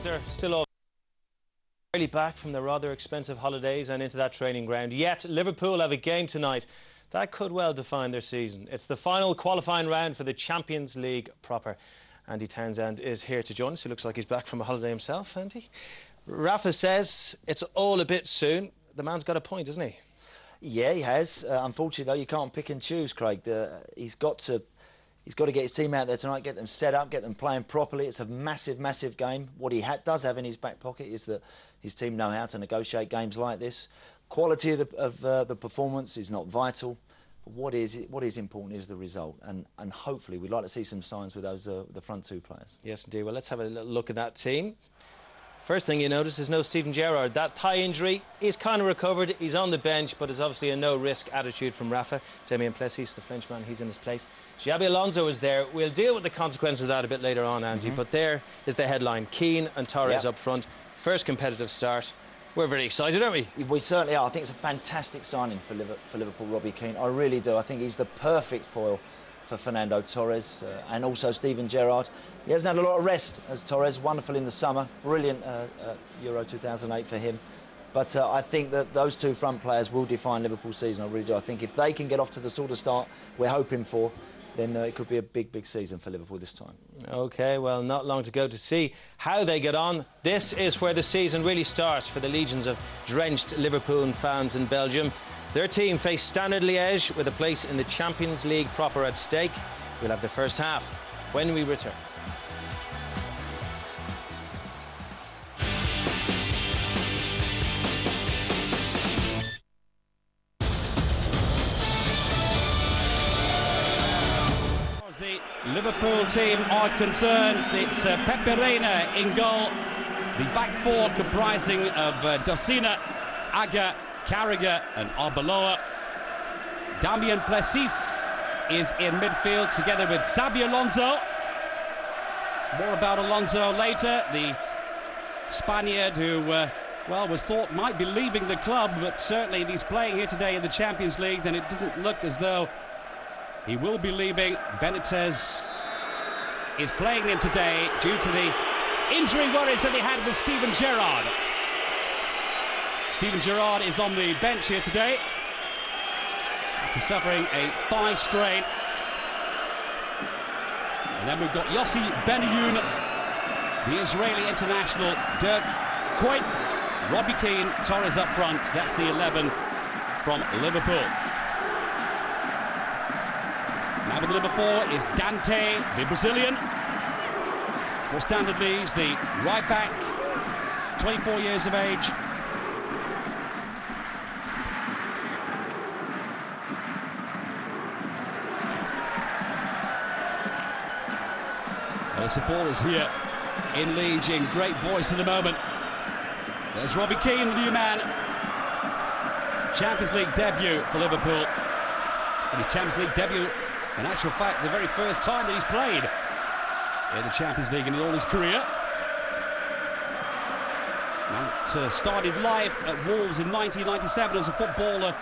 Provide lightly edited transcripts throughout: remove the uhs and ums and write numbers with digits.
Fans are still all barely back from their rather expensive holidays and into that training ground. Yet Liverpool have a game tonight that could well define their season. It's the final qualifying round for the Champions League proper. Andy Townsend is here to join us. He looks like he's back from a holiday himself, Andy. Rafa says it's all a bit soon. The man's got a point, isn't he? Yeah, he has. Unfortunately, though, you can't pick and choose, Craig. He's got to get his team out there tonight, get them set up, get them playing properly. It's a massive, massive game. What he does have in his back pocket is that his team know how to negotiate games like this. Quality of the performance is not vital. But what is important is the result, and hopefully we'd like to see some signs with those the front two players. Yes, indeed. Well, let's have a little look at that team. First thing you notice is no Steven Gerrard. That thigh injury, he's kind of recovered. He's on the bench, but it's obviously a no-risk attitude from Rafa. Damien Plessis, the Frenchman, he's in his place. Xabi Alonso is there. We'll deal with the consequences of that a bit later on, Andy. But there is the headline. Keane and Torres up front. First competitive start. We're very excited, aren't we? We certainly are. I think it's a fantastic signing for Liverpool, Robbie Keane. I really do. I think he's the perfect foil for Fernando Torres and also Steven Gerrard. He hasn't had a lot of rest as Torres. Wonderful in the summer. Brilliant Euro 2008 for him. But I think that those two front players will define Liverpool's season. I really do. I think if they can get off to the sort of start we're hoping for, then it could be a big, big season for Liverpool this time. OK, well, not long to go to see how they get on. This is where the season really starts for the legions of drenched Liverpool fans in Belgium. Their team face Standard Liège with a place in the Champions League proper at stake. We'll have the first half when we return. Liverpool team are concerned. It's Pepe Reina in goal. The back four comprising of Docina, Aga, Carragher and Arbeloa. Damien Plessis is in midfield together with Xabi Alonso. More about Alonso later. The Spaniard who, well, was thought might be leaving the club, but certainly if he's playing here today in the Champions League, then it doesn't look as though he will be leaving. Benitez is playing him today due to the injury worries that they had with Steven Gerrard. Steven Gerrard is on the bench here today after suffering a thigh strain. And then we've got Yossi Benayoun, the Israeli international, Dirk Kuyt, Robbie Keane, Torres up front. That's the 11 from Liverpool. Now with number 4 is Dante, the Brazilian. For Standard Liège, the right back, 24 years of age. The supporters here in Leige in great voice at the moment. There's Robbie Keane, the new man. Champions League debut for Liverpool. And his Champions League debut, in actual fact, the very first time that he's played in the Champions League in all his career. And started life at Wolves in 1997 as a footballer,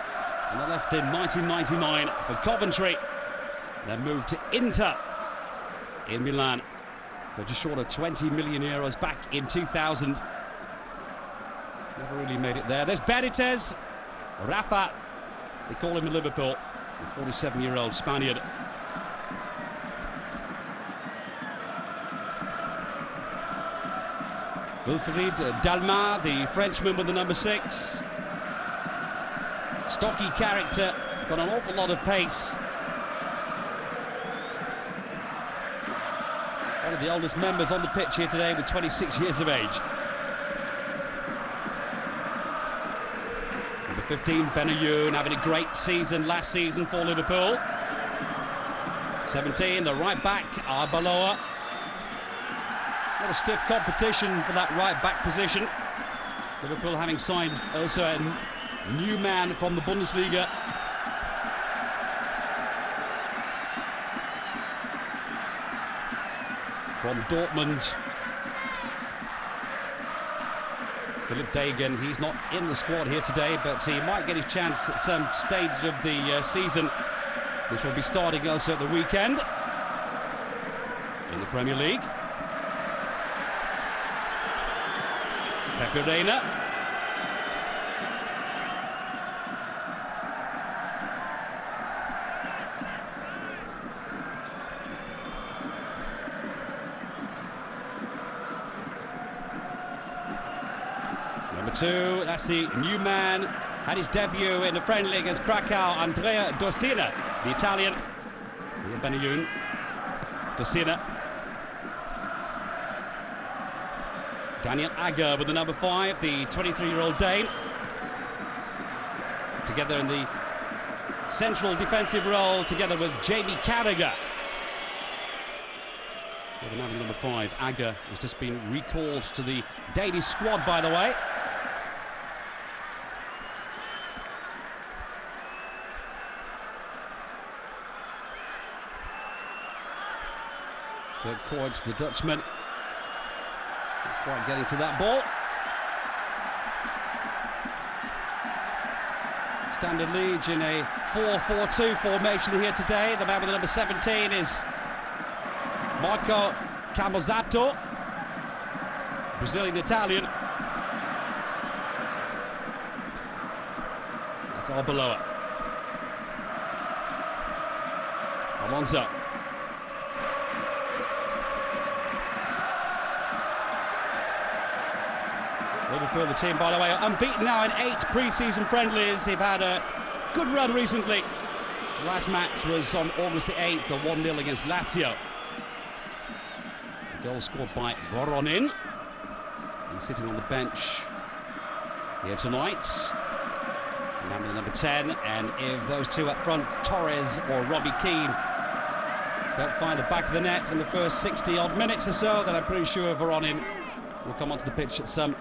and then left in 1999 for Coventry. Then moved to Inter in Milan for just short of 20 million euros back in 2000. Never really made it there. There's Benitez, Rafa, they call him in Liverpool, the 47-year-old Spaniard. Wilfried Dalmat, the Frenchman with the number 6. Stocky character, got an awful lot of pace. One of the oldest members on the pitch here today with 26 years of age. Number 15, Benayoun, having a great season last season for Liverpool. 17, the right back, Arbeloa. What a stiff competition for that right-back position. Liverpool having signed also a new man from the Bundesliga. From Dortmund. Philip Dagen, he's not in the squad here today, but he might get his chance at some stage of the season, which will be starting also at the weekend in the Premier League. Pepe Reina. Number 2, that's the new man. Had his debut in the friendly against Krakow, Andrea Dossina, the Italian. The Benayoun. Dossina. Daniel Agger with the number 5, the 23-year-old Dane. Together in the central defensive role, together with Jamie Carragher. With the man with number 5, Agger has just been recalled to the Danish squad, by the way. Dirk Kuyt, the Dutchman. Not quite getting to that ball. Standard Liege in a 4-4-2 formation here today. The man with the number 17 is Marco Camozzato, Brazilian-Italian. That's Arbeloa. Alonso. Liverpool, the team, by the way, unbeaten now in 8 pre-season friendlies. They've had a good run recently. The last match was on August the 8th, a 1-0 against Lazio. A goal scored by Voronin. He's sitting on the bench here tonight. Man with number 10, and if those two up front, Torres or Robbie Keane, don't find the back of the net in the first 60-odd minutes or so, then I'm pretty sure Voronin will come onto the pitch at some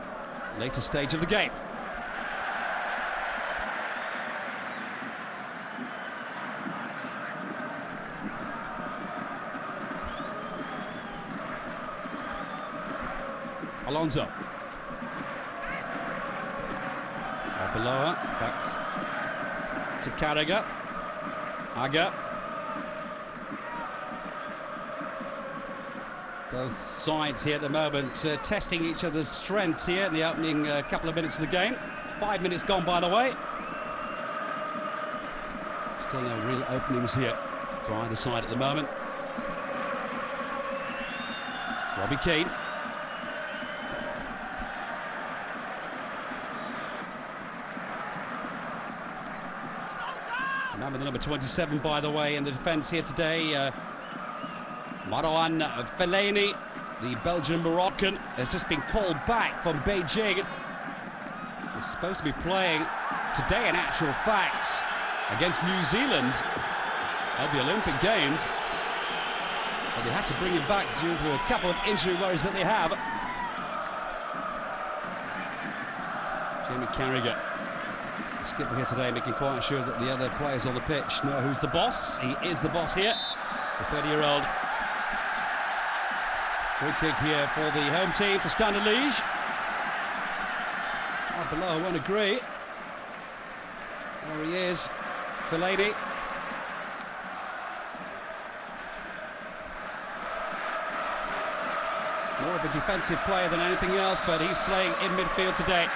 later stage of the game. Alonso. Arbeloa back to Carragher. Agger. Both sides here at the moment testing each other's strengths here in the opening couple of minutes of the game. 5 minutes gone, by the way. Still no real openings here for either side at the moment. Robbie Keane. The man with the number 27, by the way, in the defence here today. Marouane Fellaini, the Belgian-Moroccan, has just been called back from Beijing. He's supposed to be playing today, in actual fact, against New Zealand at the Olympic Games. But they had to bring him back due to a couple of injury worries that they have. Jamie Carragher, the skipper here today, making quite sure that the other players on the pitch know who's the boss. He is the boss here, the 30-year-old. Free kick here for the home team for Standard Liège. Arbeloa won't agree. There he is, Fellaini. More of a defensive player than anything else, but he's playing in midfield today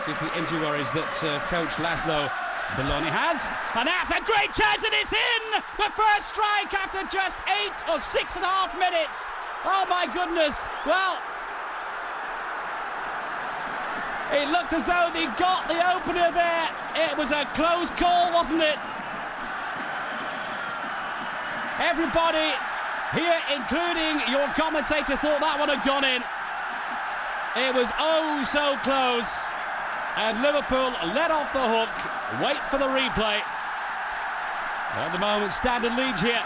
due to the injury worries that coach Laszlo Belloni has. And that's a great chance, and it's in! The first strike after just 8 or 6.5 minutes. Oh my goodness, well, it looked as though they got the opener there. It was a close call, wasn't it? Everybody here, including your commentator, thought that one had gone in. It was oh so close. And Liverpool let off the hook, wait for the replay. At the moment, Standard Liège here,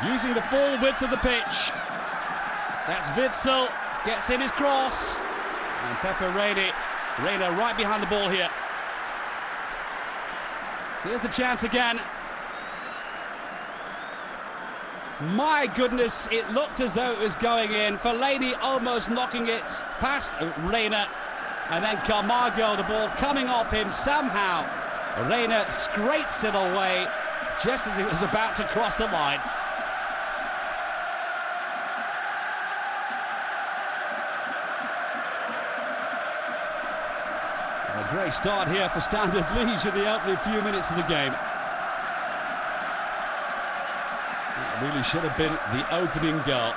using the full width of the pitch. That's Witsel, gets in his cross. And Pepe Reina right behind the ball here. Here's the chance again. My goodness, it looked as though it was going in. Fellaini almost knocking it past Reina. And then Camargo, the ball coming off him somehow. Reina scrapes it away just as it was about to cross the line. A great start here for Standard Liege in the opening few minutes of the game. That really should have been the opening goal.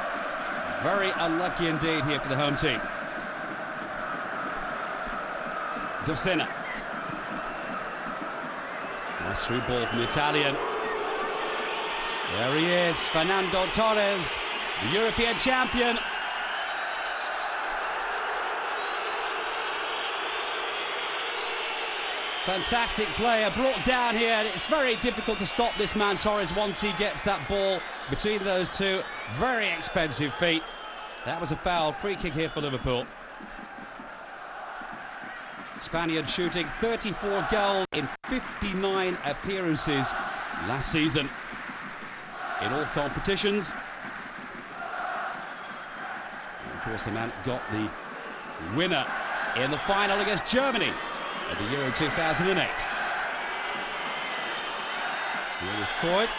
Very unlucky indeed here for the home team. Docina. Nice through ball from the Italian. There he is, Fernando Torres, the European champion. Fantastic player, brought down here. It's very difficult to stop this man Torres once he gets that ball between those two. Very expensive feet. That was a foul, free kick here for Liverpool. Spaniard shooting 34 goals in 59 appearances last season in all competitions. And of course, the man got the winner in the final against Germany at the Euro 2008. Here is Coyd.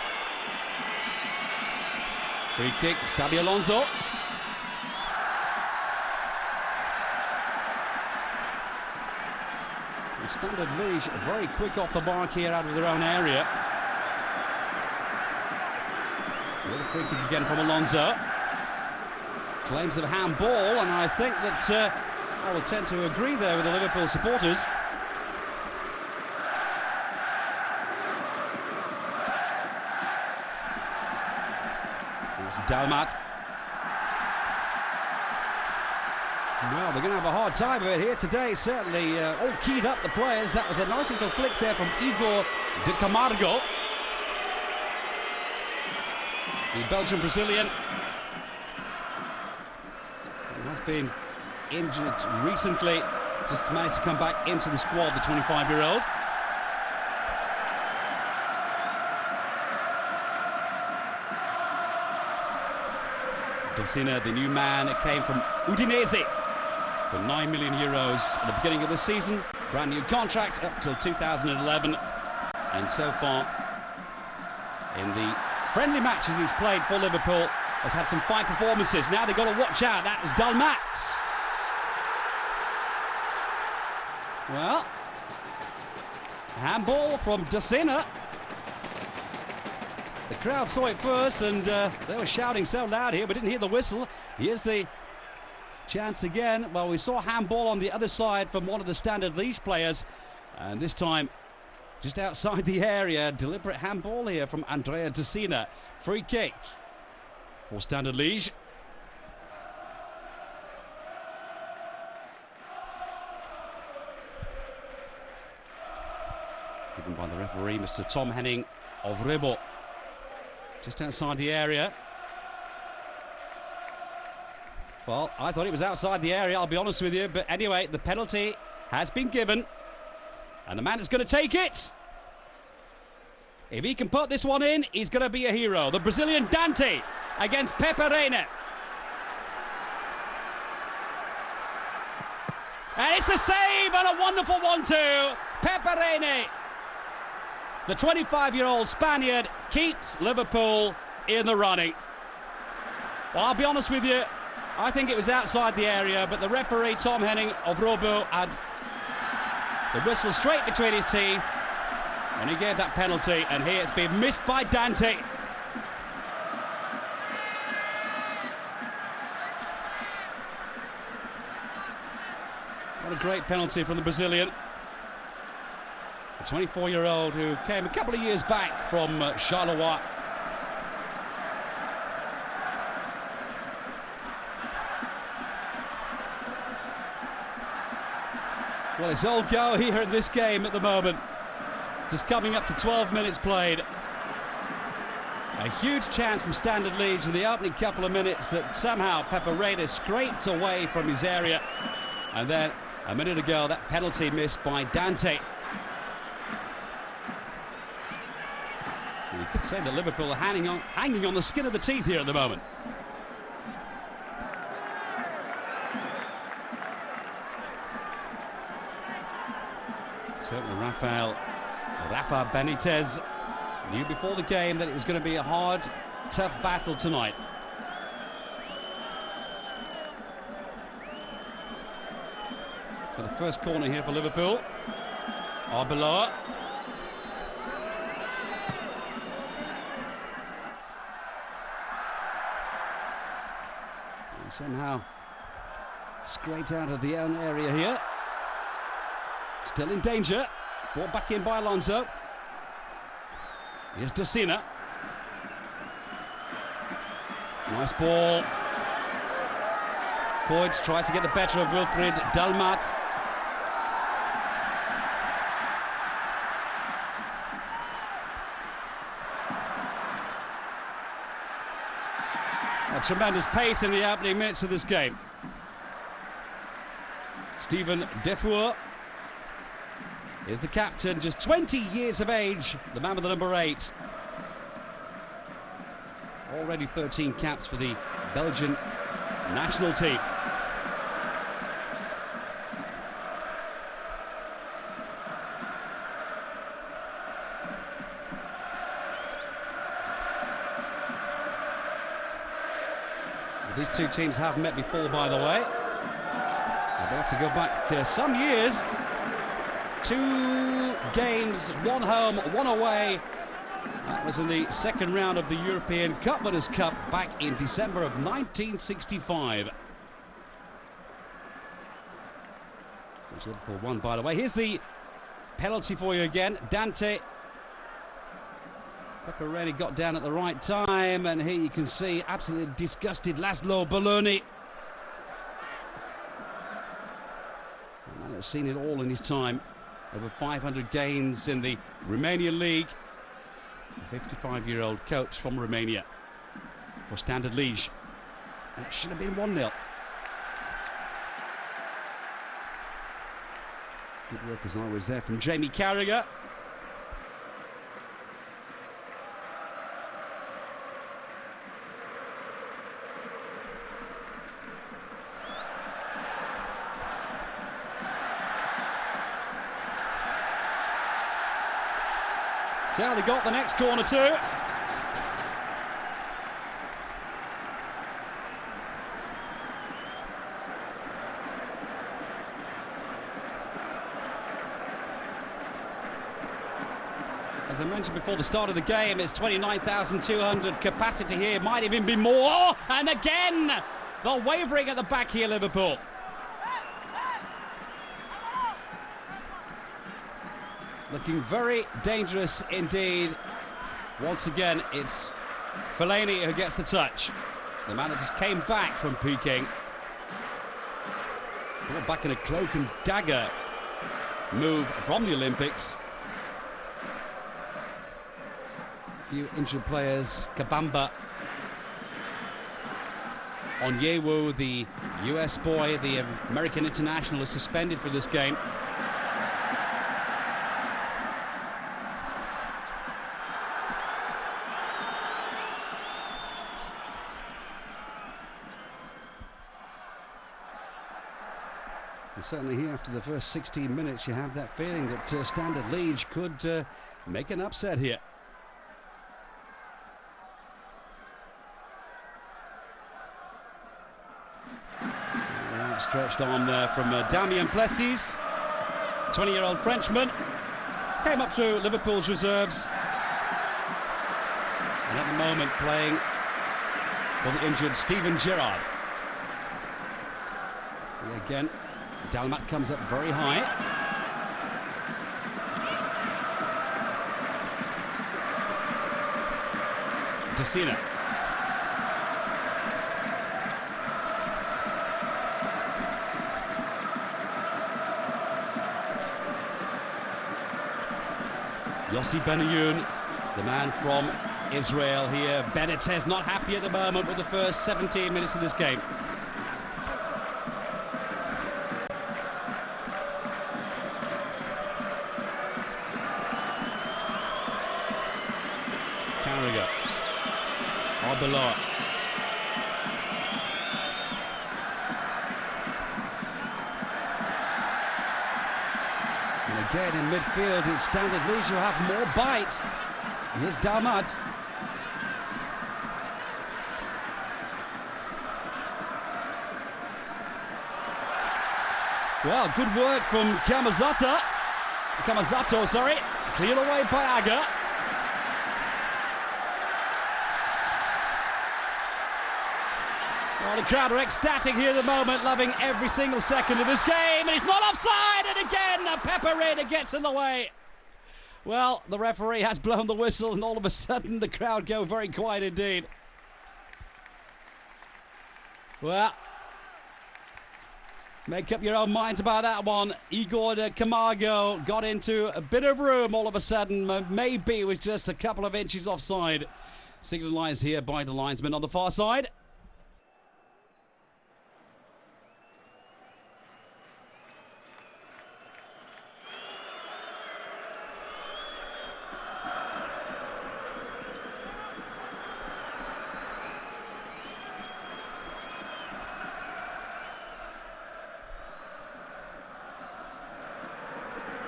Free kick, Xabi Alonso. Standard Liege very quick off the mark here out of their own area. With a free kick again from Alonso. Claims of handball, and I think that I will tend to agree there with the Liverpool supporters. It's Dalmat. Well, they're going to have a hard time of it here today, certainly. All keyed up, the players. That was a nice little flick there from Igor de Camargo, the Belgian-Brazilian. He has been injured recently, just managed to come back into the squad, the 25-year-old. Docina, the new man, came from Udinese for €9 million at the beginning of the season. Brand new contract up till 2011. And so far, in the friendly matches he's played for Liverpool, has had some fine performances. Now they've got to watch out. That was Dalmat. Well, handball from Docina. The crowd saw it first, and they were shouting so loud here, we didn't hear the whistle. Here's the chance again. Well, we saw handball on the other side from one of the Standard Liege players, and this time just outside the area. Deliberate handball here from Andrea Docina. Free kick for Standard Liege. Given by the referee, Mr. Tom Henning of Ribble. Just outside the area. Well, I thought it was outside the area, I'll be honest with you. But anyway, the penalty has been given. And the man is going to take it. If he can put this one in, he's going to be a hero. The Brazilian Dante against Pepe Reina. And it's a save and a wonderful 1-2. Pepe Reina, the 25-year-old Spaniard, keeps Liverpool in the running. Well, I'll be honest with you, I think it was outside the area, but the referee, Tom Henning of Robo, had the whistle straight between his teeth when he gave that penalty, and here it's been missed by Dante. What a great penalty from the Brazilian. The 24-year-old who came a couple of years back from Charleroi. Well, it's all go here in this game at the moment. Just coming up to 12 minutes played. A huge chance from Standard Liege in the opening couple of minutes that somehow Pepe Reina scraped away from his area. And then a minute ago, that penalty missed by Dante. You could say that Liverpool are hanging on the skin of the teeth here at the moment. Certainly Rafa Benitez knew before the game that it was going to be a hard, tough battle tonight. So the first corner here for Liverpool. Arbeloa. Somehow scraped out of the own area here. Still in danger. Brought back in by Alonso. Here's Docina. Nice ball. Coit tries to get the better of Wilfried Dalmat. A tremendous pace in the opening minutes of this game. Steven Defour is the captain, just 20 years of age, the man with the number 8. Already 13 caps for the Belgian national team. These two teams have met before, by the way. They have to go back some years. 2 games, 1 home, 1 away. That was in the second round of the European Cup Winners' Cup back in December of 1965. Which Liverpool won, by the way. Here's the penalty for you again. Dante Pepereni got down at the right time, and here you can see absolutely disgusted Laszlo Belloni. A man has seen it all in his time. Over 500 games in the Romanian league. A 55-year-old coach from Romania for Standard Liege. That should have been 1-0. Good work as always there from Jamie Carragher. So they got the next corner too. As I mentioned before the start of the game, it's 29,200 capacity here. Might even be more. And again, the wavering at the back here, Liverpool. Looking very dangerous indeed. Once again, it's Fellaini who gets the touch. The man that just came back from Peking. Brought back in a cloak and dagger move from the Olympics. A few injured players. Kabamba. Onyewu, the US boy, the American international, is suspended for this game. And certainly here after the first 16 minutes you have that feeling that Standard Liege could make an upset here. Stretched on there from Damien Plessis, 20-year-old Frenchman. Came up through Liverpool's reserves. And at the moment playing for the injured Steven Gerrard. Here again. Dalmat comes up very high. Docina. Yossi Benayoun, the man from Israel here. Benitez not happy at the moment with the first 17 minutes of this game. Carragher. Arbeloa. And again in midfield, it's Standard Liege who have more bite. Here's Dalmat. Well, good work from Kamazato, sorry. Cleared away by Aga. Well, the crowd are ecstatic here at the moment, loving every single second of this game, and it's not offside, and again, Pepe Reina gets in the way. Well, the referee has blown the whistle, and all of a sudden the crowd go very quiet indeed. Well, make up your own minds about that one. Igor Camargo got into a bit of room all of a sudden. Maybe it was just a couple of inches offside. Signalised here by the linesman on the far side.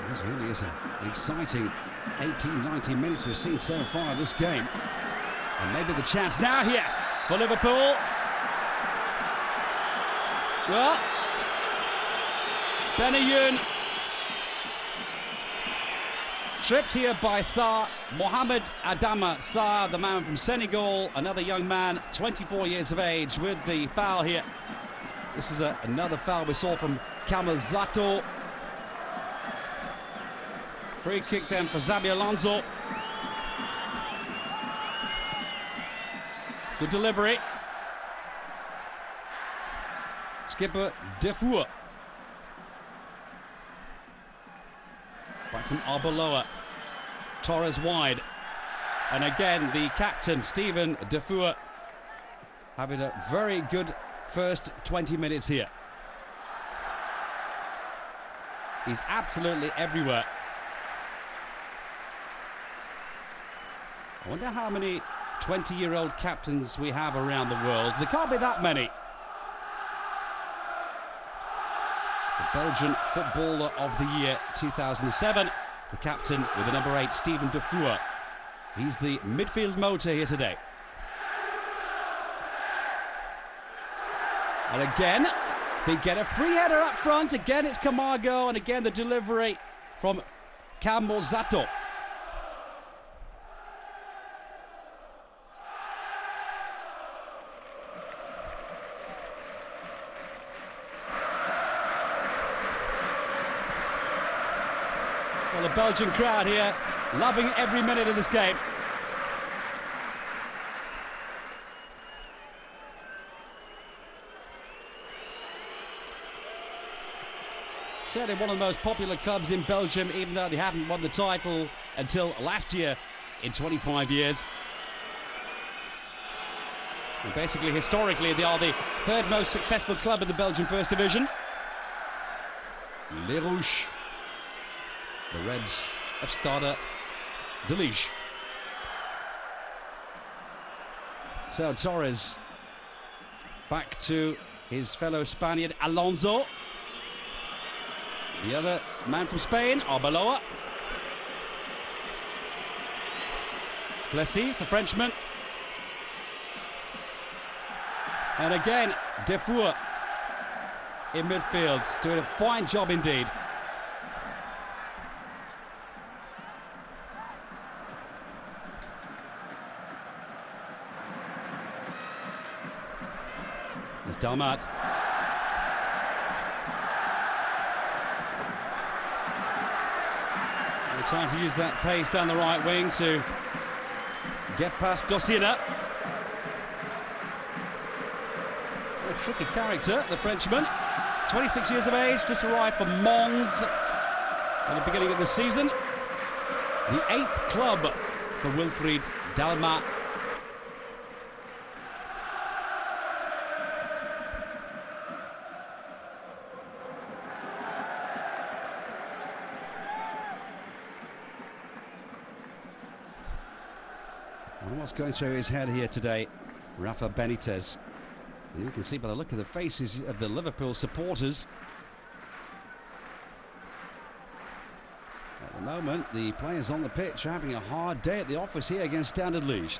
This really is an exciting 18-19 minutes we've seen so far in this game. And maybe the chance now here for Liverpool. Well, Benayoun tripped here by Sarr. Mohamed Adama Sarr, the man from Senegal, another young man, 24 years of age, with the foul here. This is another foul we saw from Kamazato. Free kick then for Xabi Alonso. Good delivery. Skipper Defour. Back from Arbeloa. Torres wide. And again, the captain, Steven Defour, having a very good first 20 minutes here. He's absolutely everywhere. I wonder how many 20-year-old captains we have around the world. There can't be that many. The Belgian Footballer of the Year 2007, the captain with the number 8, Steven Defour. He's the midfield motor here today. And again, they get a free header up front. Again, it's Camargo, and again the delivery from Kamazato. Well, the Belgian crowd here loving every minute of this game. Certainly one of the most popular clubs in Belgium, even though they haven't won the title until last year in 25 years. And basically, historically, they are the third most successful club in the Belgian First Division. Les Rouges. The Reds of Stade de Liege. So Torres back to his fellow Spaniard Alonso. The other man from Spain, Arbeloa. Plessis, the Frenchman. And again, Defour in midfield, doing a fine job indeed. There's Dalmat. Trying to use that pace down the right wing to get past Docina. A tricky character, the Frenchman. 26 years of age, just arrived from Mons at the beginning of the season. The 8th club for Wilfried Dalmat. What's going through his head here today, Rafa Benitez. And you can see by the look of the faces of the Liverpool supporters. At the moment, the players on the pitch are having a hard day at the office here against Standard Liège.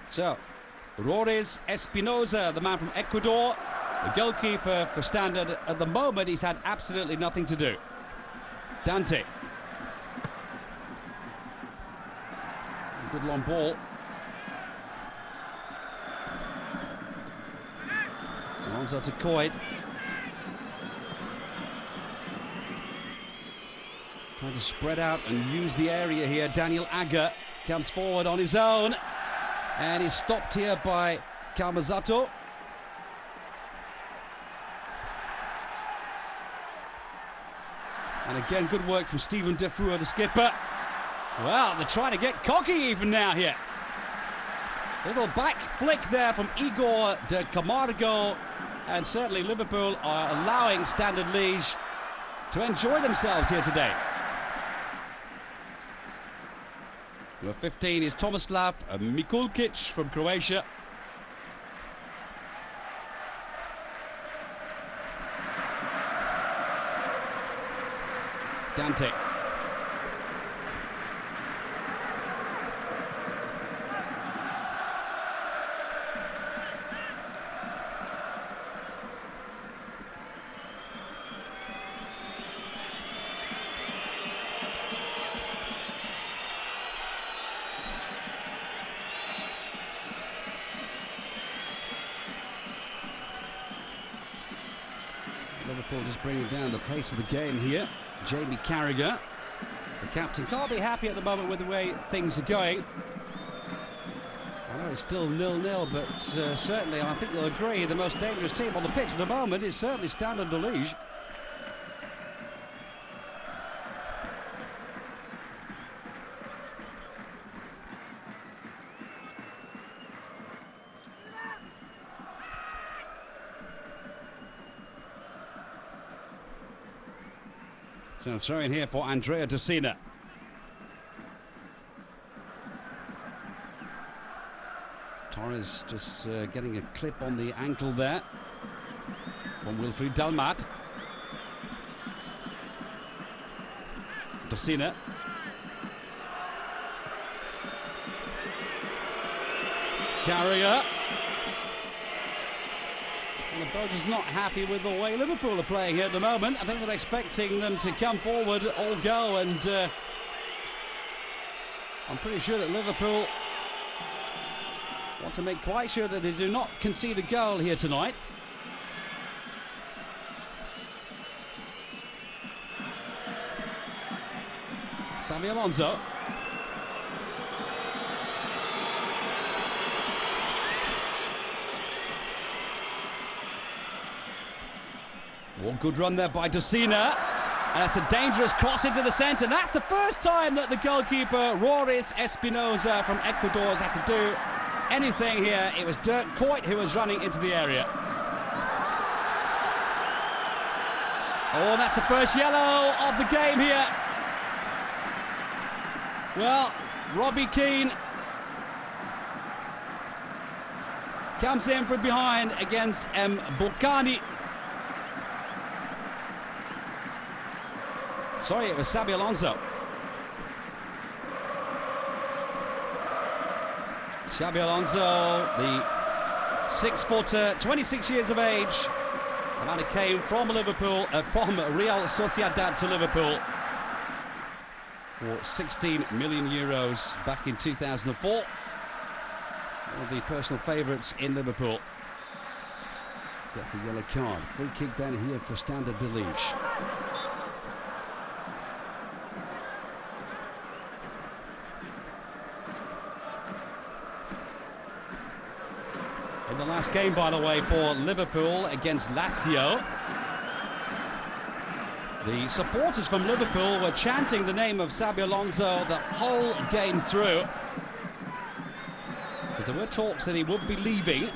So, Rores Espinosa, the man from Ecuador, The goalkeeper for Standard, at the moment, he's had absolutely nothing to do. Dante. Good long ball. Alonso to Coit. Trying to spread out and use the area here. Daniel Agger comes forward on his own. And he's stopped here by Kamazato. And again, good work from Stephen Defoe, the skipper. Well, they're trying to get cocky even now here. Little back flick there from Igor de Camargo. And certainly Liverpool are allowing Standard Liège to enjoy themselves here today. Number 15 is Tomislav Mikulkic from Croatia. Dante. Liverpool just bringing down the pace of the game here. Jamie Carragher, the captain, can't be happy at the moment with the way things are going. I know it's still 0-0, but certainly, and I think you'll agree, the most dangerous team on the pitch at the moment is certainly Standard Liège. So throw in here for Andrea Dossina. Torres just getting a clip on the ankle there from Wilfried Dalmat. Dossina. Carragher. And the Belgians not happy with the way Liverpool are playing here at the moment. I think they're expecting them to come forward, all go, and I'm pretty sure that Liverpool want to make quite sure that they do not concede a goal here tonight. Xabi Alonso. Well, good run there by Dossina. And that's a dangerous cross into the centre. That's the first time that the goalkeeper, Roris Espinosa from Ecuador, has had to do anything here. It was Dirk Kuyt who was running into the area. Oh, that's the first yellow of the game here. Well, Robbie Keane comes in from behind against M. Bokani. Sorry, it was Xabi Alonso. Xabi Alonso, the 6-footer, 26 years of age. And he came from Liverpool, from Real Sociedad to Liverpool for 16 million euros back in 2004. One of the personal favourites in Liverpool. Gets the yellow card. Free kick then here for Standard Liège. In the last game, by the way, for Liverpool against Lazio, the supporters from Liverpool were chanting the name of Xabi Alonso the whole game through, because there were talks that he would be leaving.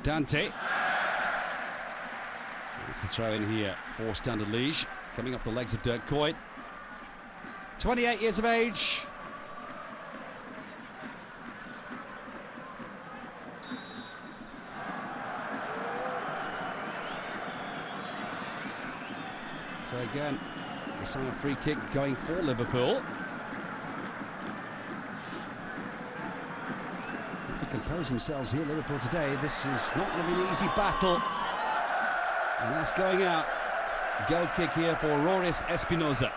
Dante. It's the throw in here for Standard Liege, coming off the legs of Dirk Kuyt. 28 years of age. So again, this time a free kick going for Liverpool. To compose themselves here, Liverpool today. This is not going to be an easy battle. And that's going out. Goal kick here for Roris Espinoza.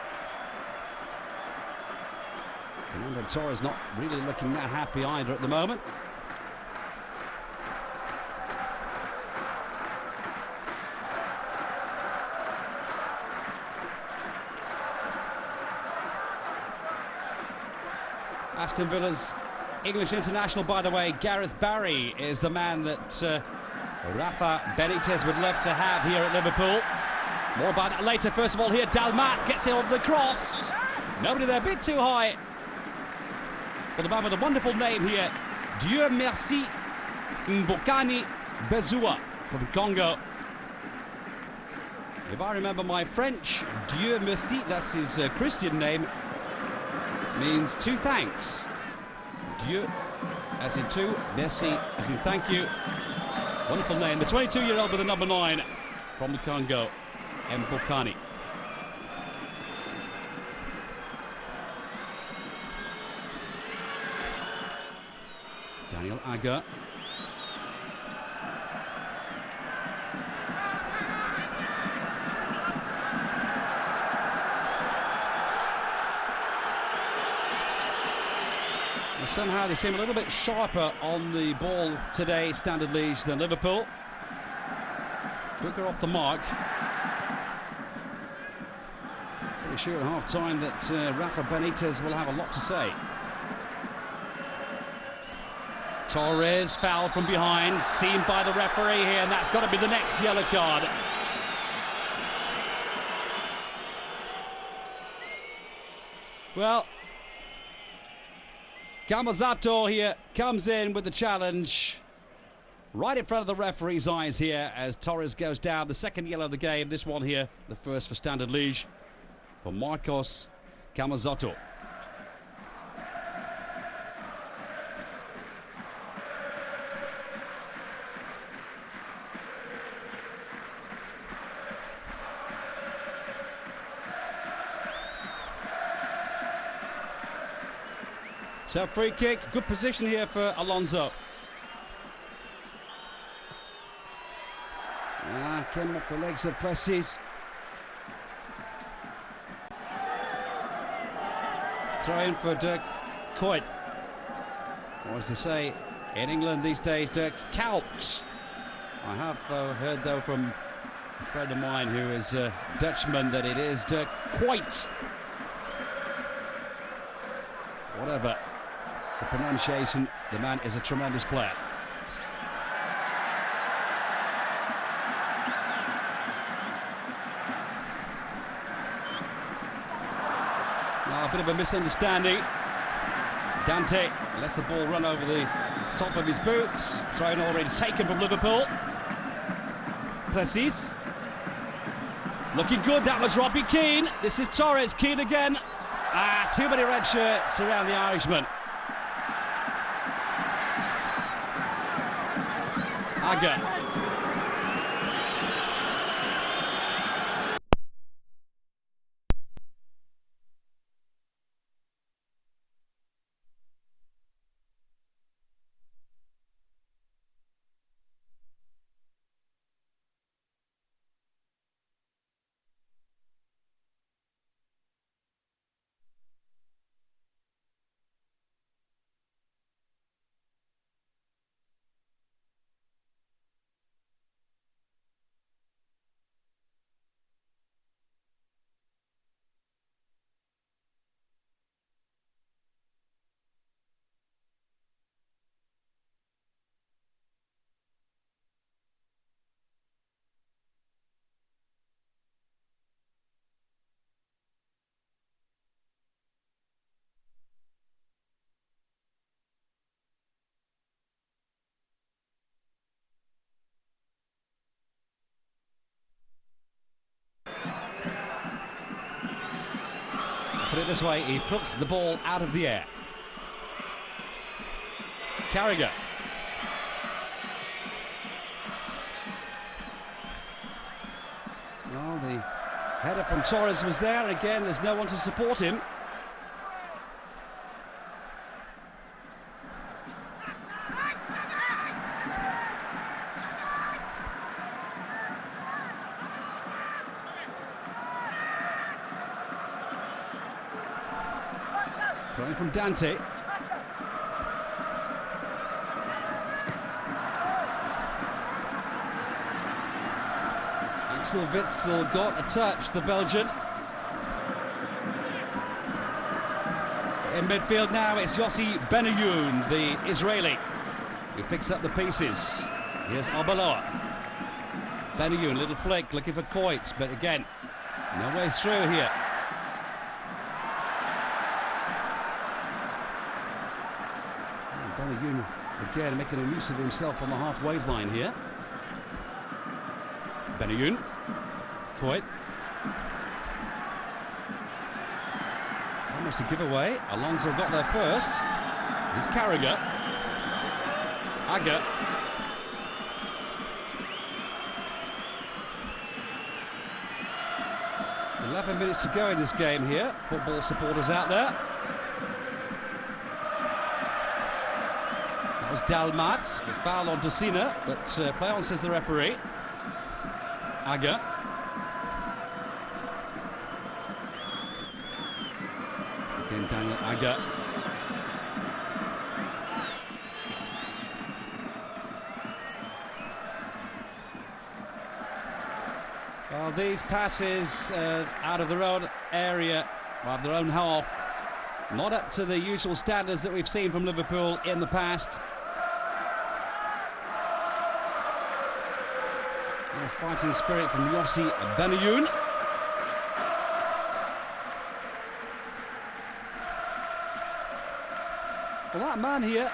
Fernando Torres not really looking that happy either at the moment. Aston Villa's English international, by the way, Gareth Barry, is the man that Rafa Benitez would love to have here at Liverpool. More about that later. First of all, here Dalmat gets it over the cross. Nobody there, a bit too high. For the man with a wonderful name here, Dieu merci Mbokani Bezua for the Congo. If I remember my French, Dieu merci, that's his Christian name, means two thanks. Dieu as in two, merci as in thank you. Wonderful name. The 22-year-old with the number 9 from the Congo, Mbokani. Daniel Agger. And somehow they seem a little bit sharper on the ball today, Standard Liege, than Liverpool. Quicker off the mark. Pretty sure at half-time that Rafa Benitez will have a lot to say. Torres fouled from behind, seen by the referee here, and that's got to be the next yellow card. Well, Camazzato here comes in with the challenge right in front of the referee's eyes here as Torres goes down. The second yellow of the game, this one here, the first for Standard Liege, for Marcos Camazzato. So free kick, good position here for Alonso. Came off the legs of Plessis. Throw in for Dirk Kuyt. Or as they say in England these days, Dirk Kuyt. I have heard though from a friend of mine who is a Dutchman that it is Dirk Kuyt. Whatever the pronunciation, the man is a tremendous player. Now a bit of a misunderstanding. Dante lets the ball run over the top of his boots. Throw-in already taken from Liverpool. Plessis. Looking good, that was Robbie Keane. This is Torres, Keane again. Too many red shirts around the Irishman. Agger. Put it this way, he plucked the ball out of the air. Carragher. Well, the header from Torres was there, and again, there's no one to support him. Throwing from Dante. Axel Witsel got a touch, the Belgian. In midfield now, it's Yossi Benayoun, the Israeli, who picks up the pieces. Here's Arbeloa. Benayoun, little flick, looking for Coit, but again, no way through here. Benayoun again making a use of himself on the halfway line here. Benayoun, Coit. Almost a giveaway. Alonso got there first. Here's Carragher. Aga. "11 minutes to go in this game here. Football supporters out there. That was Dalmat. A foul on Docina, but play on, says the referee. Aga. Again, Daniel Aga. Well, these passes out of their own area, well, their own half, not up to the usual standards that we've seen from Liverpool in the past. Fighting spirit from Yossi Benayoun. Well, that man here,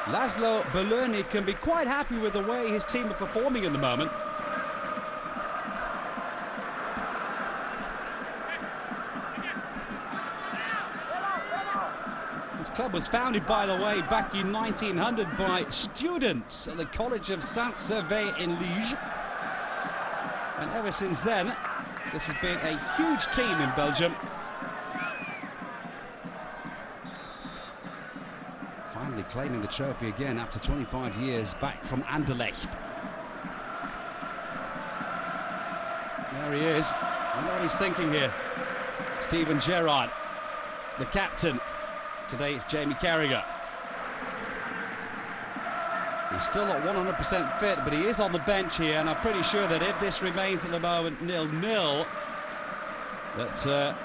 Laszlo Berloni, can be quite happy with the way his team are performing at the moment. This club was founded, by the way, back in 1900 by students at the College of Saint-Servais in Liege. And ever since then, this has been a huge team in Belgium. Finally claiming the trophy again after 25 years back from Anderlecht. There he is. I know what he's thinking here. Steven Gerrard, the captain. Today it's Jamie Carragher. He's still not 100% fit, but he is on the bench here, and I'm pretty sure that if this remains at the moment 0-0, that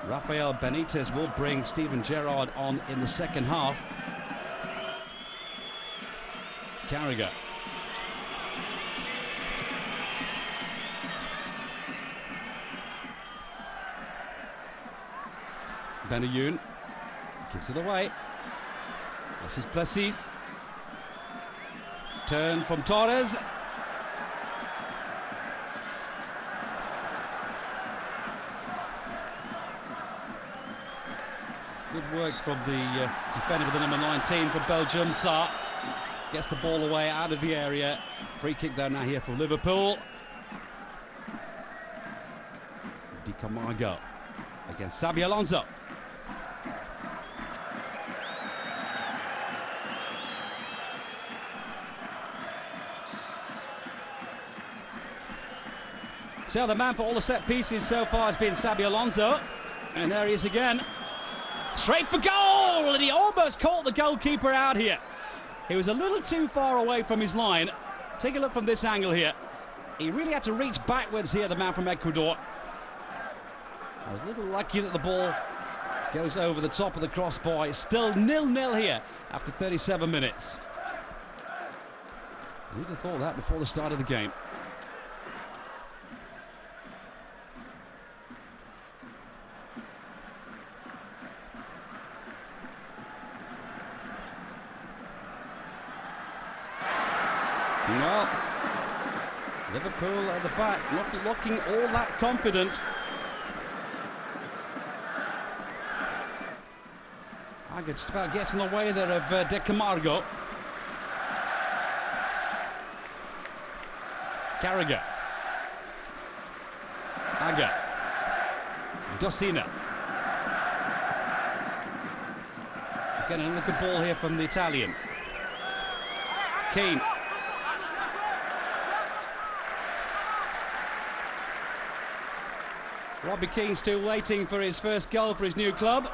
Rafael Benitez will bring Steven Gerrard on in the second half. Carragher. Benayoun gives it away. This is Plessis. Turn from Torres. Good work from the defender with the number 19 for Belgium. Sarr gets the ball away out of the area. Free kick there now here for Liverpool. Di Camargo against Xabi Alonso. So the man for all the set pieces so far has been Xabi Alonso. And there he is again. Straight for goal! And he almost caught the goalkeeper out here. He was a little too far away from his line. Take a look from this angle here. He really had to reach backwards here, the man from Ecuador. I was a little lucky that the ball goes over the top of the crossbar. It's still 0-0 here after 37 minutes. Who'd have thought that before the start of the game? Well, Liverpool at the back, not looking all that confident. Aga just about gets in the way there of De Camargo. Carragher. Aga. Docina. Again, another good ball here from the Italian. Keane. Robbie Keane still waiting for his first goal for his new club.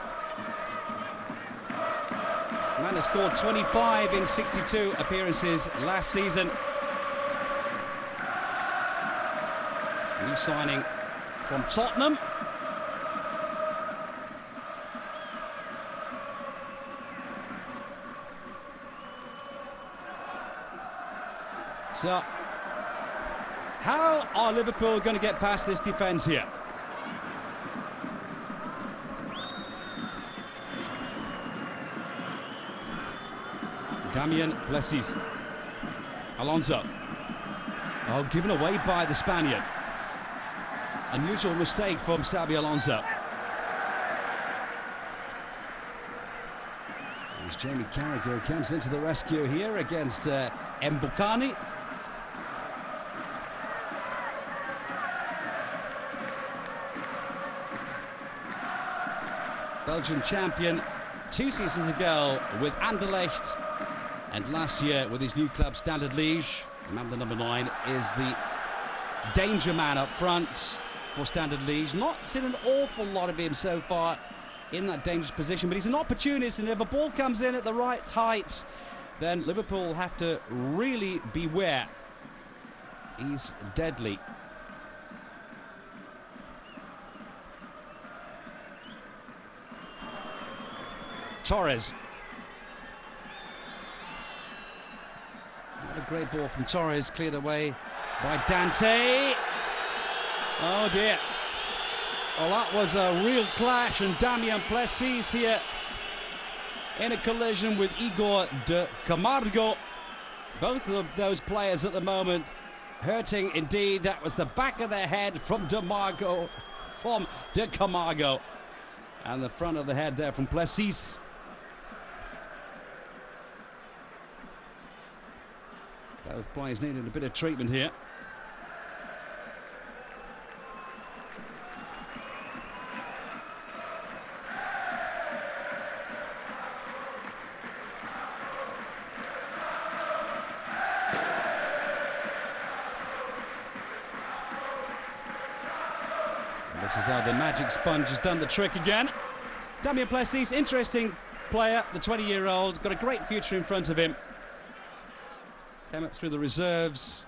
The man has scored 25 in 62 appearances last season. New signing from Tottenham. So, how are Liverpool going to get past this defence here? Damien Plessis. Alonso. Oh, given away by the Spaniard. Unusual mistake from Xabi Alonso. As Jamie Carragher comes into the rescue here against Mbukani. Belgian champion 2 seasons ago with Anderlecht, and last year with his new club Standard Liège. The man with the number 9 is the danger man up front for Standard Liège. Not seen an awful lot of him so far in that dangerous position, but he's an opportunist, and if a ball comes in at the right height, then Liverpool have to really beware. He's deadly. Torres. Not a great ball from Torres, cleared away by Dante. Oh dear. Well, that was a real clash, and Damien Plessis here in a collision with Igor De Camargo. Both of those players at the moment hurting indeed. That was the back of the head from De Camargo, and the front of the head there from Plessis. Both players needed a bit of treatment here. Looks as though the magic sponge has done the trick again. Damien Plessis, interesting player, the 20-year-old, got a great future in front of him. Came up through the reserves.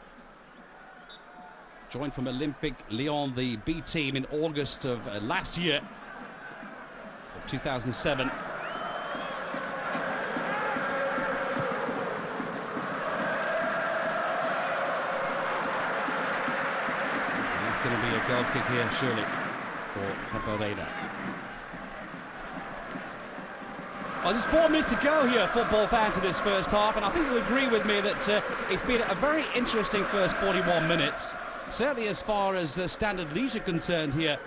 Joined from Olympique Lyon, the B team, in August of last year, of 2007. And it's going to be a goal kick here, surely, for Peperina. Well, there's 4 minutes to go here, football fans, in this first half, and I think you'll agree with me that it's been a very interesting first 41 minutes. Certainly as far as Standard Liège are concerned here.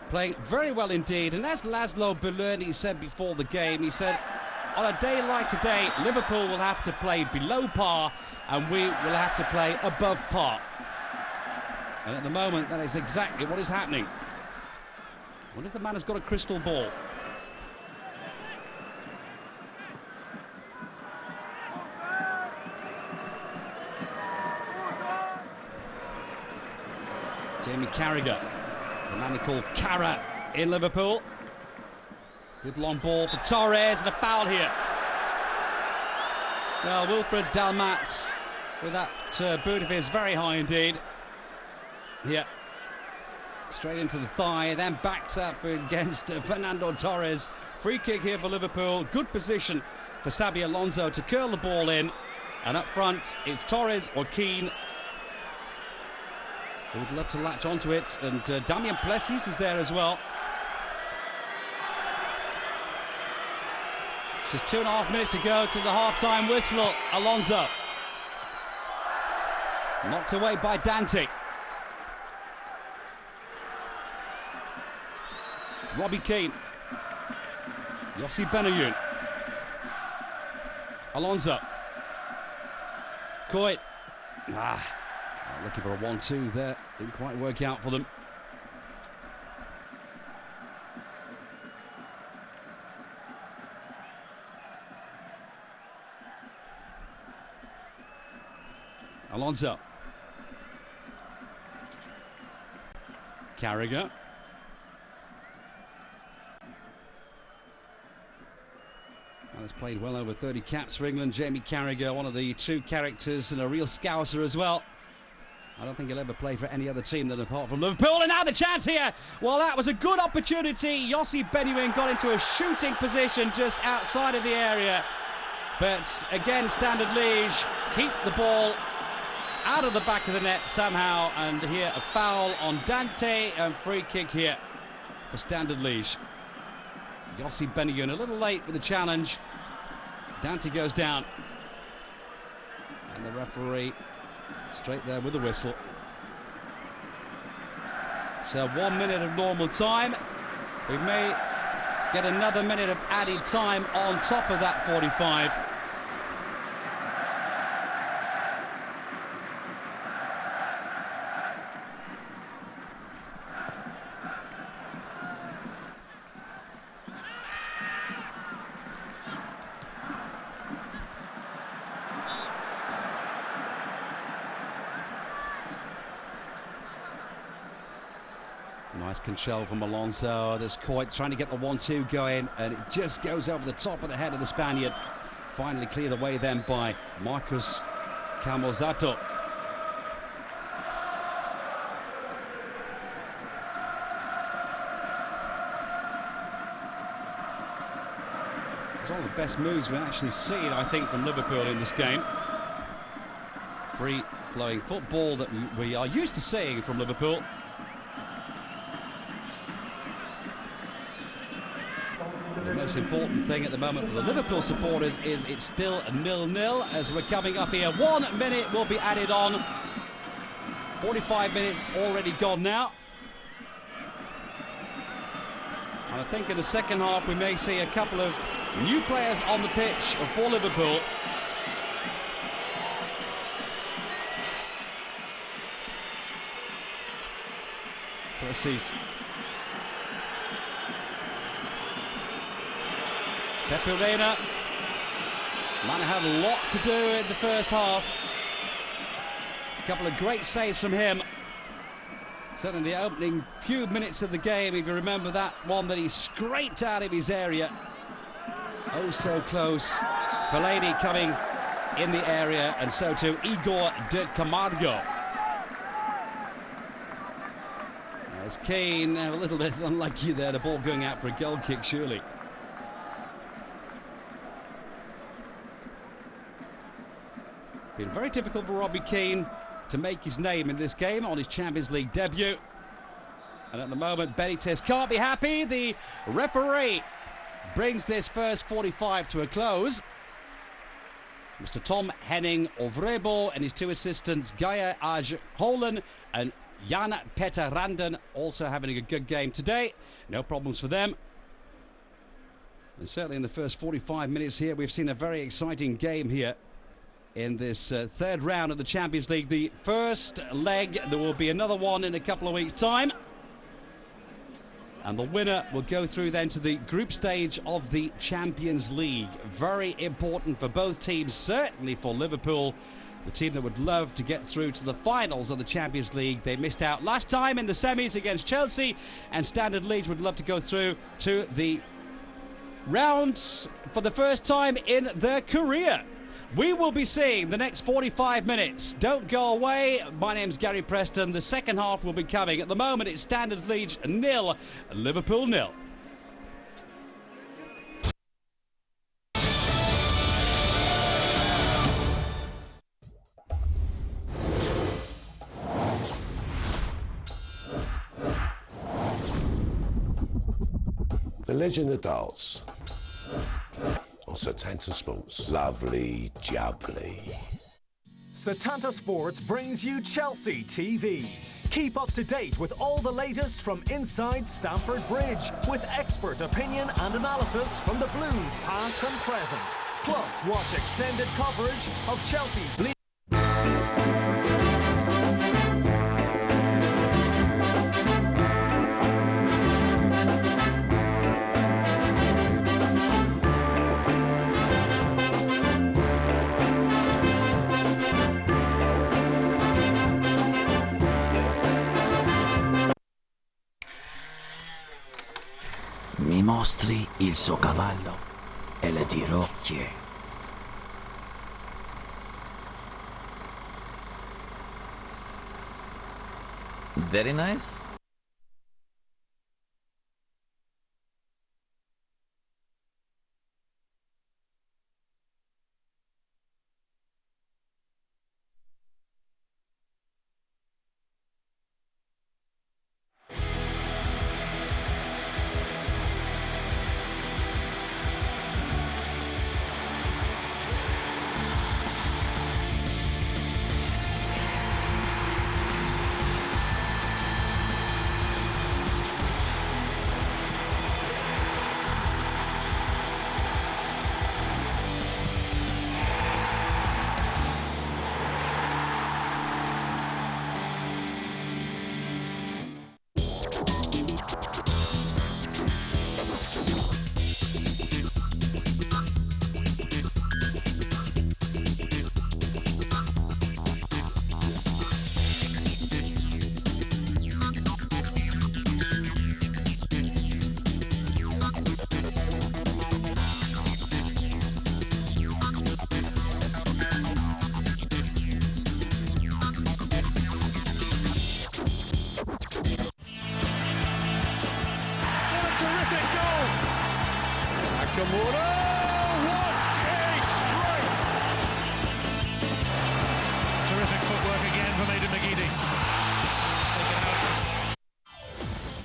Playing very well indeed, and as Laszlo Bellerni said before the game, he said, on a day like today, Liverpool will have to play below par, and we will have to play above par. And at the moment, that is exactly what is happening. I wonder if the man has got a crystal ball. Jamie Carragher, the man they call Cara in Liverpool. Good long ball for Torres, and a foul here. Well, Wilfred Dalmat with that boot of his, very high indeed. Here. Straight into the thigh, then backs up against Fernando Torres. Free kick here for Liverpool. Good position for Xabi Alonso to curl the ball in. And up front, it's Torres or Keane. Who would love to latch onto it. And Damien Plessis is there as well. Just 2.5 minutes to go to the half-time whistle. Alonso. Knocked away by Dante. Robbie Keane. Yossi Benayoun. Alonso. Coit. Looking for a 1-2 there. Didn't quite work out for them. Alonso. Carragher. Has played well over 30 caps for England. Jamie Carragher, one of the true characters and a real scouser as well. I don't think he'll ever play for any other team than apart from Liverpool. And now the chance here. Well, that was a good opportunity. Yossi Benayoun got into a shooting position just outside of the area. But again, Standard Liege keep the ball out of the back of the net somehow. And here a foul on Dante and free kick here for Standard Liege. Yossi Benayoun a little late with the challenge. Dante goes down. And the referee straight there with the whistle. So 1 minute of normal time. We may get another minute of added time on top of that 45. Nice control from Alonso. There's Coit trying to get the 1-2 going, and it just goes over the top of the head of the Spaniard. Finally cleared away then by Marcus Camozzato. It's one of the best moves we've actually seen, I think, from Liverpool in this game. Free-flowing football that we are used to seeing from Liverpool. The most important thing at the moment for the Liverpool supporters is it's still 0-0 as we're coming up here. 1 minute will be added on. 45 minutes already gone now. And I think in the second half we may see a couple of new players on the pitch for Liverpool. Precis. Pepe Reina might have had a lot to do in the first half. A couple of great saves from him. Certainly the opening few minutes of the game, if you remember that one that he scraped out of his area. Oh, so close. Fellaini coming in the area, and so too Igor de Camargo. As Kane, a little bit unlucky there, the ball going out for a goal kick, surely. Been very difficult for Robbie Keane to make his name in this game on his Champions League debut. And at the moment, Benitez can't be happy. The referee brings this first 45 to a close. Mr. Tom Henning Ovrebo and his two assistants, Gaia Aj Holen and Jan Peter Randen, also having a good game today. No problems for them. And certainly in the first 45 minutes here, we've seen a very exciting game here in this third round of the Champions League. The first leg, there will be another one in a couple of weeks' time. And the winner will go through then to the group stage of the Champions League. Very important for both teams, certainly for Liverpool, the team that would love to get through to the finals of the Champions League. They missed out last time in the semis against Chelsea, and Standard Liege would love to go through to the round for the first time in their career. We will be seeing the next 45 minutes. Don't go away. My name's Gary Preston. The second half will be coming. At the moment, it's Standard Liege 0, Liverpool 0. The Legend of Darts on Setanta Sports. Lovely jubbly. Setanta Sports brings you Chelsea TV. Keep up to date with all the latest from inside Stamford Bridge, with expert opinion and analysis from the Blues past and present. Plus, watch extended coverage of Chelsea's league. Mi mostri il suo cavallo e le dirò chi è. Very nice.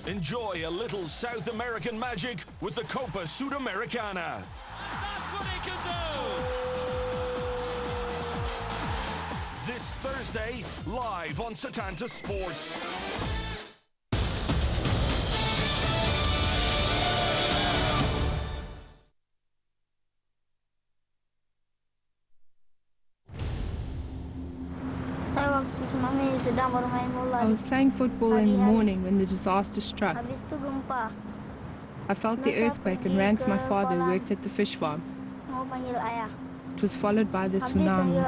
Enjoy a little South American magic with the Copa Sudamericana. That's what he can do! This Thursday, live on Setanta Sports. I was playing football in the morning when the disaster struck. I felt the earthquake and ran to my father who worked at the fish farm. It was followed by the tsunami.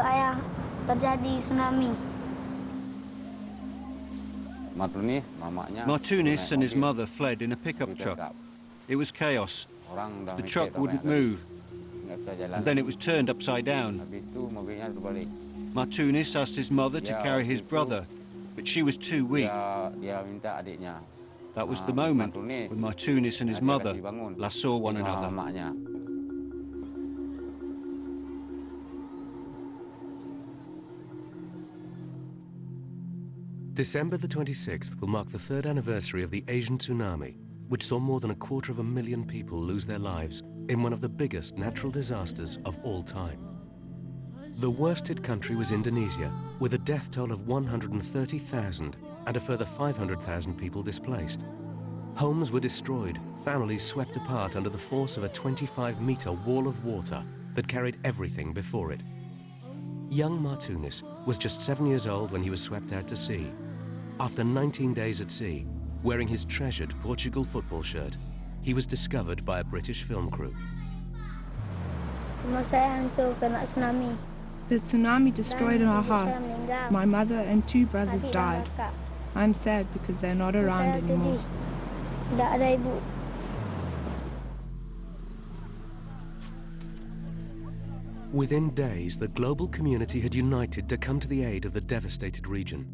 Martunis and his mother fled in a pickup truck. It was chaos. The truck wouldn't move. And then it was turned upside down. Martunis asked his mother to carry his brother, but she was too weak. That was the moment when Martunis and his mother last saw one another. December the 26th will mark the 3rd anniversary of the Asian tsunami, which saw more than 250,000 people lose their lives in one of the biggest natural disasters of all time. The worst hit country was Indonesia, with a death toll of 130,000 and a further 500,000 people displaced. Homes were destroyed, families swept apart under the force of a 25-meter wall of water that carried everything before it. Young Martunis was just 7 years old when he was swept out to sea. After 19 days at sea, wearing his treasured Portugal football shirt, he was discovered by a British film crew. The tsunami destroyed our house. My mother and 2 brothers died. I'm sad because they're not around anymore. Within days, the global community had united to come to the aid of the devastated region.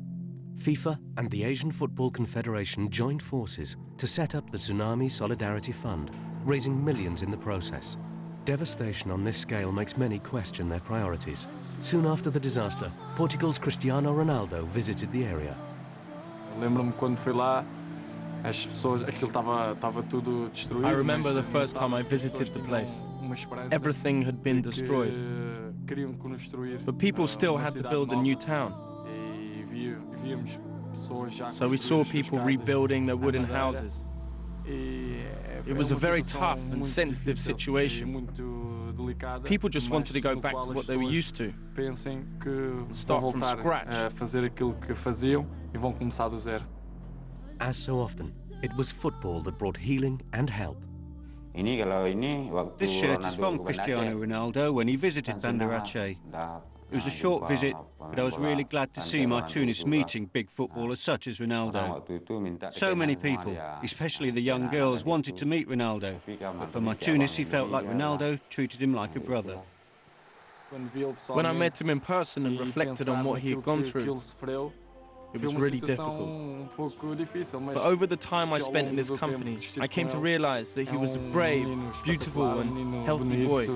FIFA and the Asian Football Confederation joined forces to set up the Tsunami Solidarity Fund, raising millions in the process. Devastation on this scale makes many question their priorities. Soon after the disaster, Portugal's Cristiano Ronaldo visited the area. I remember the first time I visited the place. Everything had been destroyed. But people still had to build a new town. So we saw people rebuilding their wooden houses. It was a very tough and sensitive situation. People just wanted to go back to what they were used to, and start from scratch. As so often, it was football that brought healing and help. This shirt is from Cristiano Ronaldo when he visited Banda Aceh. It was a short visit, but I was really glad to see my Tunis meeting big footballers such as Ronaldo. So many people, especially the young girls, wanted to meet Ronaldo, but for my Tunis, he felt like Ronaldo treated him like a brother. When I met him in person and reflected on what he had gone through, it was really difficult. But over the time I spent in his company, I came to realize that he was a brave, beautiful and healthy boy.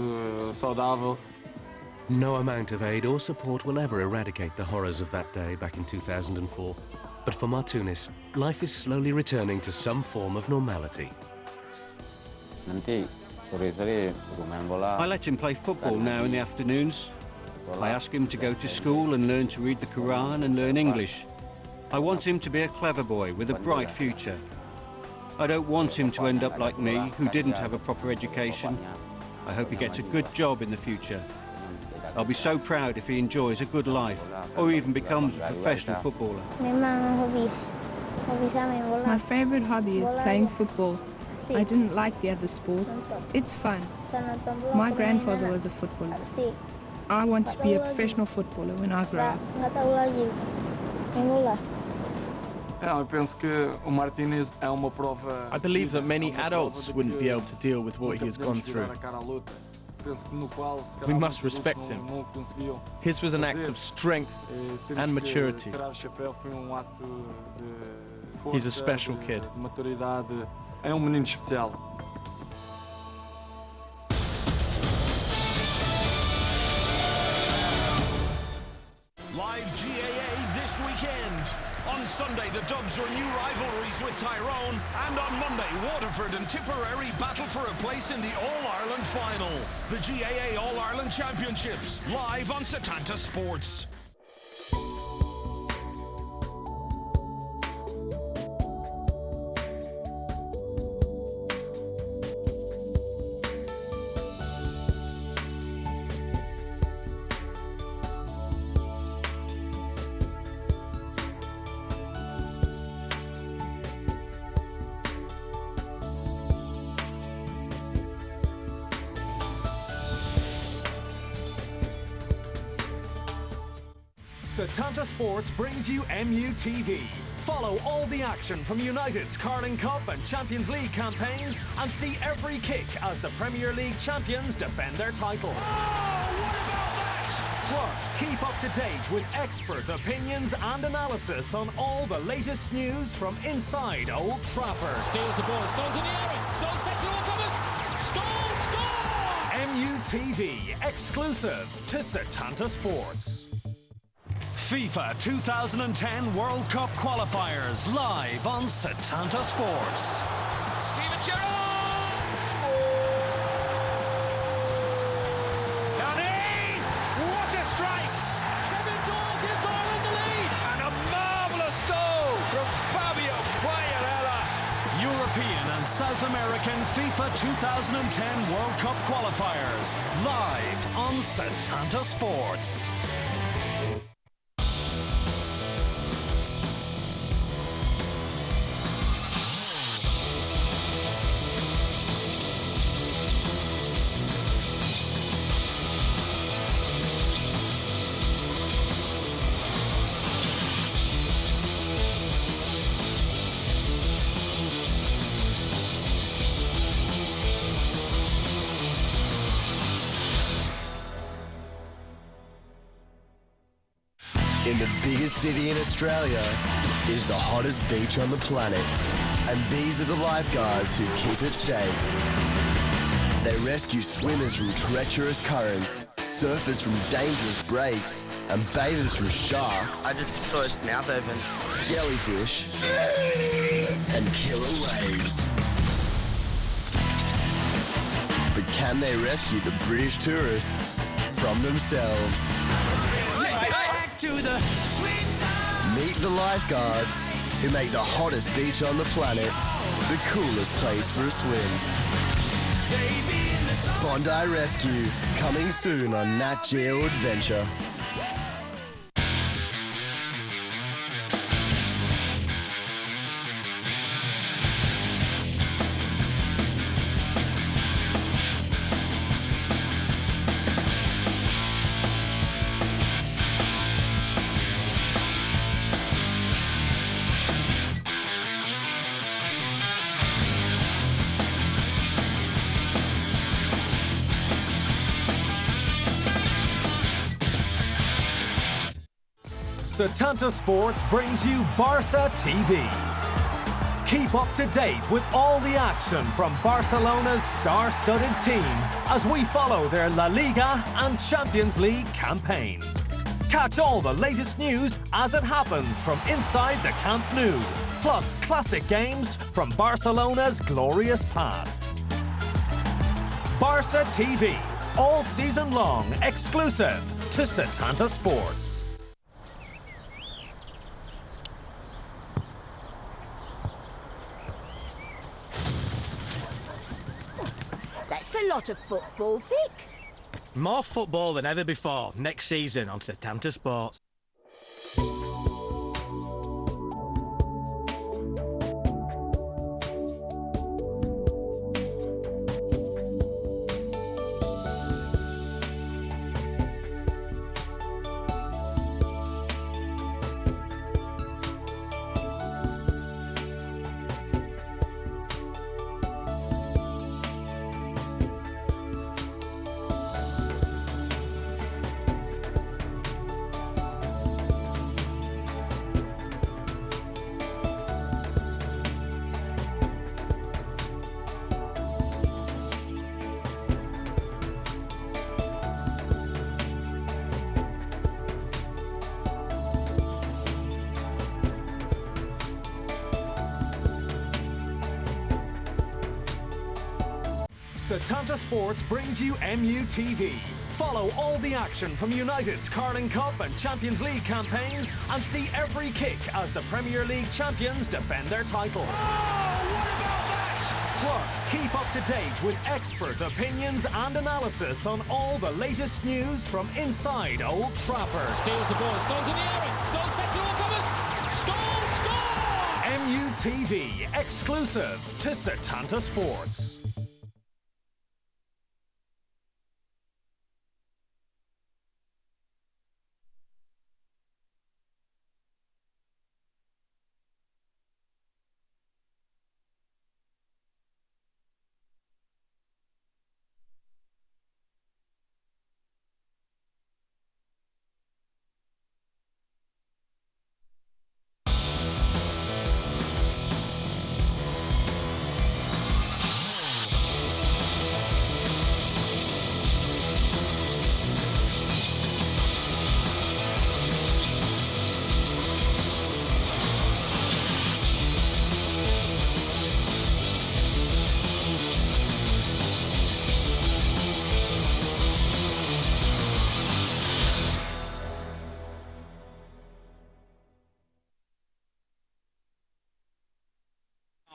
No amount of aid or support will ever eradicate the horrors of that day back in 2004. But for Martunis, life is slowly returning to some form of normality. I let him play football now in the afternoons. I ask him to go to school and learn to read the Quran and learn English. I want him to be a clever boy with a bright future. I don't want him to end up like me, who didn't have a proper education. I hope he gets a good job in the future. I'll be so proud if he enjoys a good life, or even becomes a professional footballer. My favorite hobby is playing football. I didn't like the other sports. It's fun. My grandfather was a footballer. I want to be a professional footballer when I grow up. I believe that many adults wouldn't be able to deal with what he has gone through. We must respect him. His was an act of strength and maturity. He's a special kid. Live GAA this weekend. On Sunday, the Dubs renew rivalries with Tyrone, and on Monday, Waterford and Tipperary battle for a place in the All-Ireland final. The GAA All-Ireland Championships, live on Setanta Sports. Setanta Sports brings you MUTV. Follow all the action from United's Carling Cup and Champions League campaigns and see every kick as the Premier League champions defend their title. Oh, what about that? Plus, keep up to date with expert opinions and analysis on all the latest news from inside Old Trafford. Steals the ball, Stones in the area, Stones sets it all covered, Stones scores! MUTV, exclusive to Setanta Sports. FIFA 2010 World Cup qualifiers live on Setanta Sports. Steven Gerrard! Nani! What a strike! Kevin Doyle gives Ireland the lead! And a marvellous goal from Fabio Quagliarella. European and South American FIFA 2010 World Cup qualifiers live on Setanta Sports. In the biggest city in Australia is the hottest beach on the planet. And these are the lifeguards who keep it safe. They rescue swimmers from treacherous currents, surfers from dangerous breaks, and bathers from sharks. I just saw his mouth open. Jellyfish, and killer waves. But can they rescue the British tourists from themselves? Back to the sweet side. Meet the lifeguards who make the hottest beach on the planet the coolest place for a swim. Bondi Rescue, coming soon on Nat Geo Adventure. Setanta Sports brings you Barca TV. Keep up to date with all the action from Barcelona's star-studded team as we follow their La Liga and Champions League campaign. Catch all the latest news as it happens from inside the Camp Nou, plus classic games from Barcelona's glorious past. Barca TV, all season long, exclusive to Setanta Sports. That's a lot of football, Vic. More football than ever before next season on Setanta Sports. Setanta Sports brings you MUTV. Follow all the action from United's Carling Cup and Champions League campaigns and see every kick as the Premier League champions defend their title. Plus, keep up to date with expert opinions and analysis on all the latest news from inside Old Trafford. Steals the ball, Stones in the area, Stones sets it all covered, Stones score! MUTV, exclusive to Setanta Sports.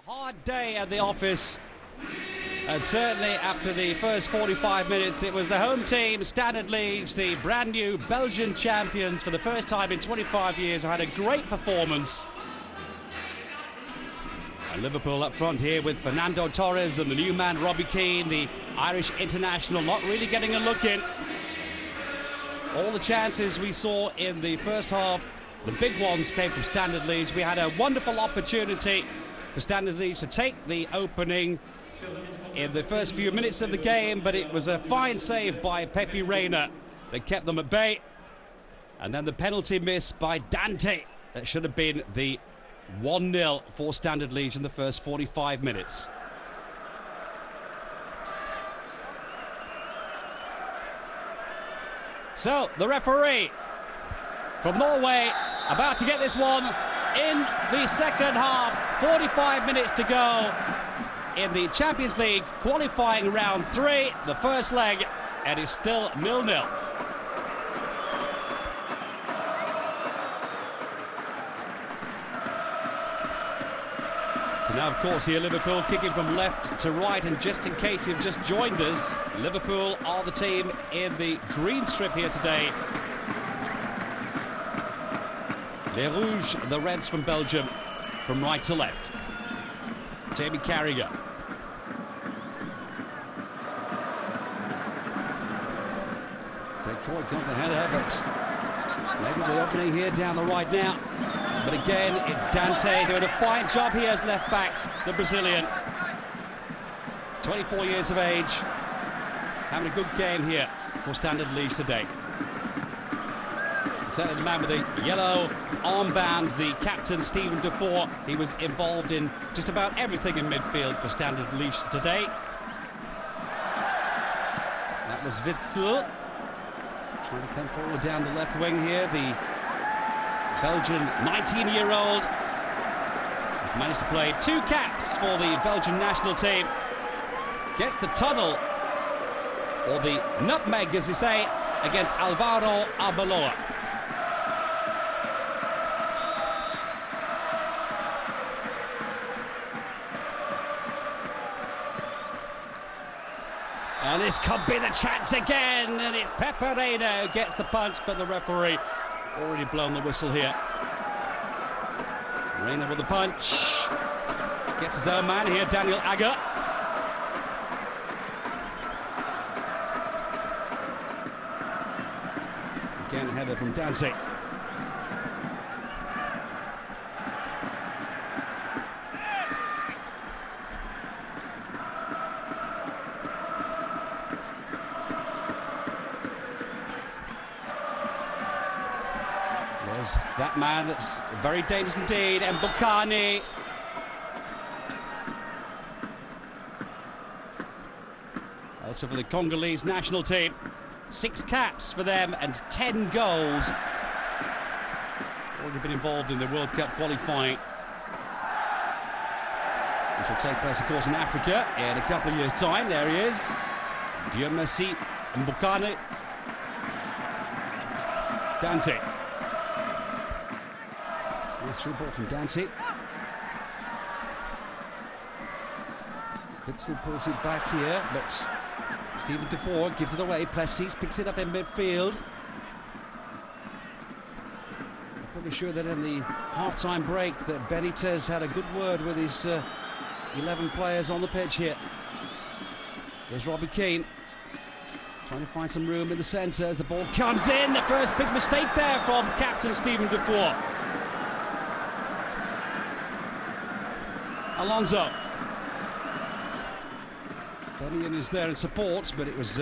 Hard day at the office, and certainly after the first 45 minutes it was the home team, Standard Liège, the brand new Belgian champions for the first time in 25 years, had a great performance. And Liverpool up front here with Fernando Torres and the new man Robbie Keane, the Irish international, not really getting a look in. All the chances we saw in the first half, the big ones, came from Standard Liège. We had a wonderful opportunity for Standard Liège to take the opening in the first few minutes of the game, but it was a fine save by Pepe Reina that kept them at bay. And then the penalty miss by Dante that should have been the 1-0 for Standard Liège in the first 45 minutes. So the referee from Norway about to get this one in the second half. 45 minutes to go in the Champions League qualifying round 3, the first leg, and it's still 0-0. So now, of course, here Liverpool kicking from left to right, and just in case you've just joined us, Liverpool are the team in the green strip here today. Les Rouges, the Reds from Belgium, from right to left. Jamie Carragher. Decoy got the header, but maybe the opening here down the right now. But again, it's Dante doing a fine job here as left back, the Brazilian. 24 years of age, having a good game here for Standard Liège today. And certainly the man with the yellow armband, the captain, Stephen Defour, he was involved in just about everything in midfield for Standard Liège today. That was Witsel. Trying to come forward down the left wing here. The Belgian 19-year-old has managed to play 2 caps for the Belgian national team. Gets the tunnel, or the nutmeg, as they say, against Alvaro Arbeloa. And this could be the chance again, and it's Pepe Reina who gets the punch, but the referee already blown the whistle here. Reina with the punch. Gets his own man here, Daniel Agger. Again, header from Dante. There's that man that's very dangerous indeed, and Mbokani. Also for the Congolese national team. 6 caps for them and 10 goals. Already been involved in the World Cup qualifying, which will take place, of course, in Africa in a couple of years' time. There he is. Dieu merci, Mbokani. Dante. Nice through ball from Dante. Witsel pulls it back here, but Stephen Defour gives it away. Plessis picks it up in midfield. I'm probably sure that in the half-time break that Benitez had a good word with his 11 players on the pitch here. Here's Robbie Keane trying to find some room in the centre as the ball comes in. The first big mistake there from captain Stephen Defour. Alonso. Bennion is there in support, but it was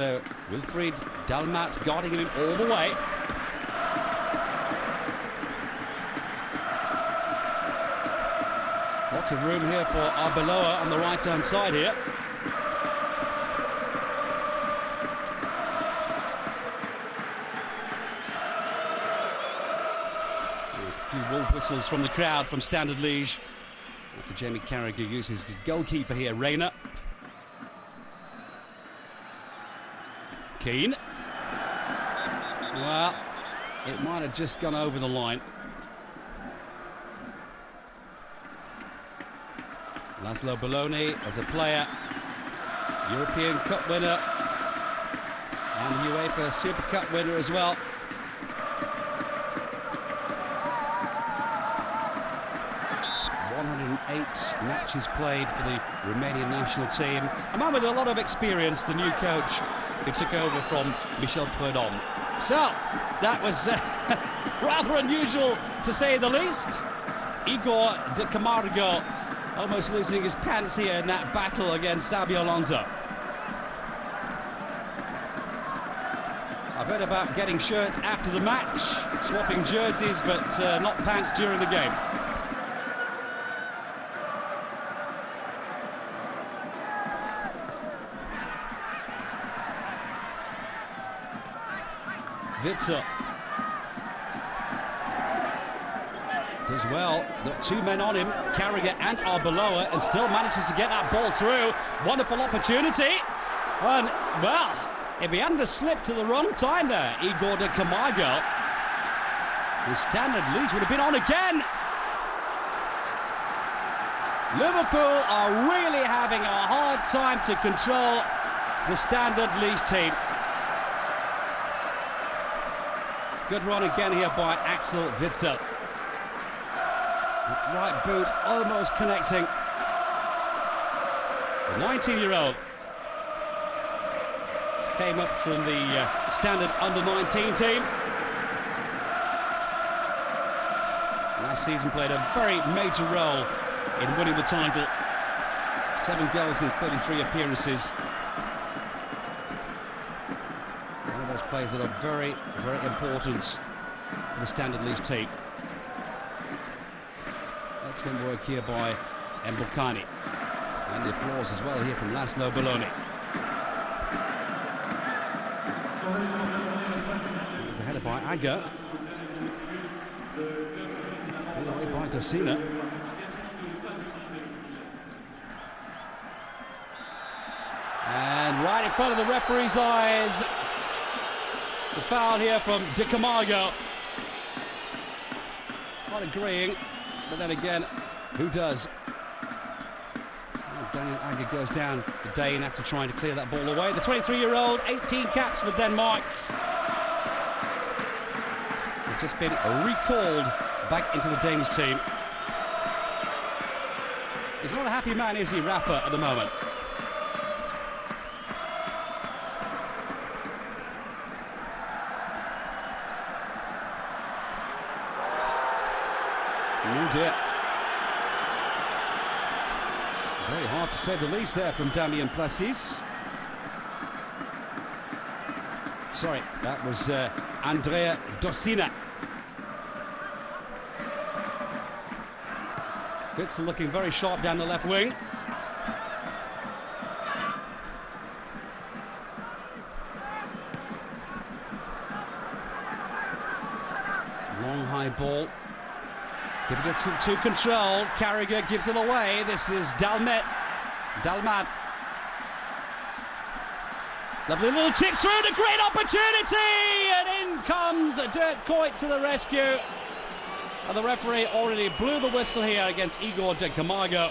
Wilfried Dalmat guarding him all the way. Lots of room here for Arbeloa on the right-hand side here. A few wolf whistles from the crowd from Standard Liège. After Jamie Carragher uses his goalkeeper here, Reina. Keane. Well, it might have just gone over the line. Laszlo Belloni as a player, European Cup winner and the UEFA Super Cup winner as well. Matches played for the Romanian national team. A man with a lot of experience, the new coach who took over from Michel Prudhomme. So, that was rather unusual to say the least. Igor de Camargo almost losing his pants here in that battle against Xabi Alonso. I've heard about getting shirts after the match, swapping jerseys, but not pants during the game. Witsel does well, got 2 men on him, Carragher and Arbeloa, and still manages to get that ball through. Wonderful opportunity, and well, if he hadn't have slipped at the wrong time there, Igor de Camargo, the Standard Liège would have been on again. Liverpool are really having a hard time to control the Standard Liège team. Good run again here by Axel Witsel. Right boot almost connecting. The 19-year-old came up from the Standard under-19 team. Last season played a very major role in winning the title. 7 goals in 33 appearances. One of those players that are very, very important for the Standard Liège team. Excellent work here by Mbokani. And the applause as well here from Laszlo Belloni. There's a header by Aga. Pulled away by Docina. And right in front of the referee's eyes, the foul here from De Camargo. Not agreeing, but then again, who does? Daniel Aga goes down the Dane after trying to clear that ball away. The 23-year-old, 18 caps for Denmark. He's just been recalled back into the Danish team. He's not a happy man, is he, Rafa, at the moment? Oh dear. Very hard to say the least there from Damien Placis. Sorry, that was Andrea Docina. Witsel looking very sharp down the left wing. Long high ball. Difficult to control. Carragher gives it away. This is Dalmat. Lovely little tip through, a great opportunity! And in comes Dirk Kuyt to the rescue. And the referee already blew the whistle here against Igor De Camargo.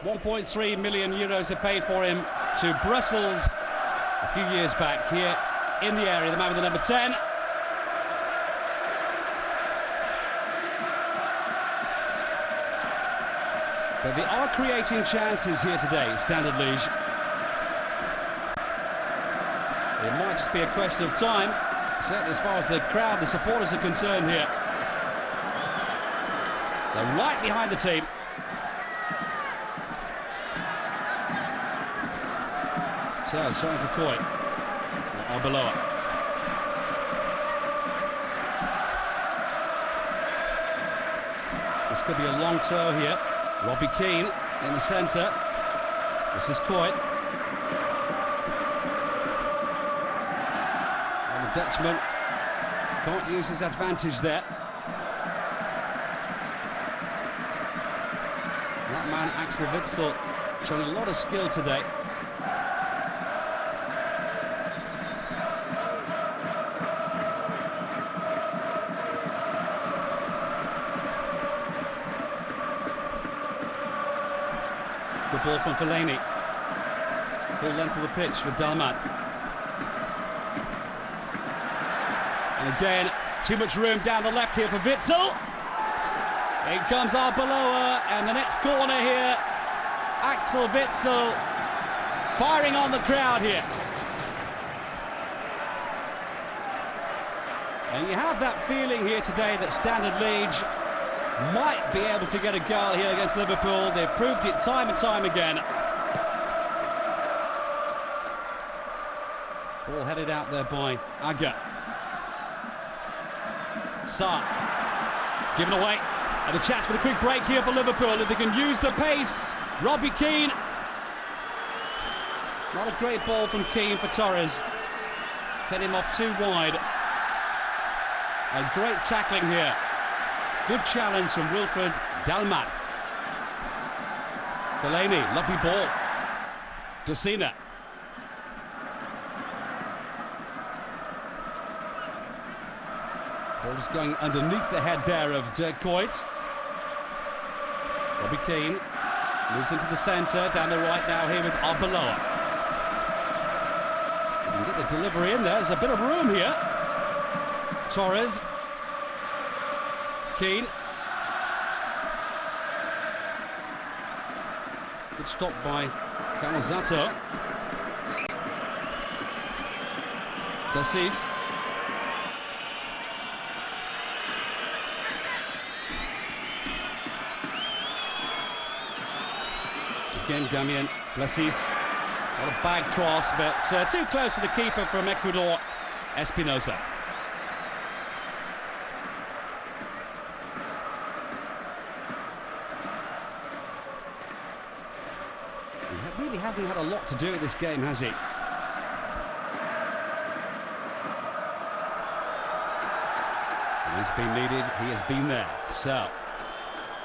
€1.3 million they paid for him to Brussels a few years back. Here in the area, the man with the number 10. But they are creating chances here today, Standard Liège. It might just be a question of time, certainly as far as the crowd, the supporters are concerned here. They're right behind the team. So, it's trying for Kuyt. Arbeloa. This could be a long throw here. Robbie Keane in the centre. This is Kuyt. And the Dutchman can't use his advantage there. That man, Axel Witsel, showing a lot of skill today. Good ball from Fellaini. Full length of the pitch for Dalmat. And again, too much room down the left here for Witsel. In comes Arbeloa, and the next corner here, Axel Witsel firing on the crowd here. And you have that feeling here today that Standard Liège might be able to get a goal here against Liverpool. They've proved it time and time again. Ball headed out there by Aga. Sarr given away, and the chance for the quick break here for Liverpool. If they can use the pace, Robbie Keane. Not a great ball from Keane for Torres. Sent him off too wide. A great tackling here. Good challenge from Wilfred Dalmat. Fellaini, lovely ball. Docina. Ball is going underneath the head there of Dirk Kuyt. Robbie Keane moves into the centre, down the right now here with Arbeloa. You get the delivery in there, there's a bit of room here. Torres. Keane. Good stop by Calzato. Plessis. Again, Damien Plessis. What a bad cross, but too close to the keeper from Ecuador, Espinosa. He really hasn't had a lot to do with this game, has he? When he's been needed, he has been there. So,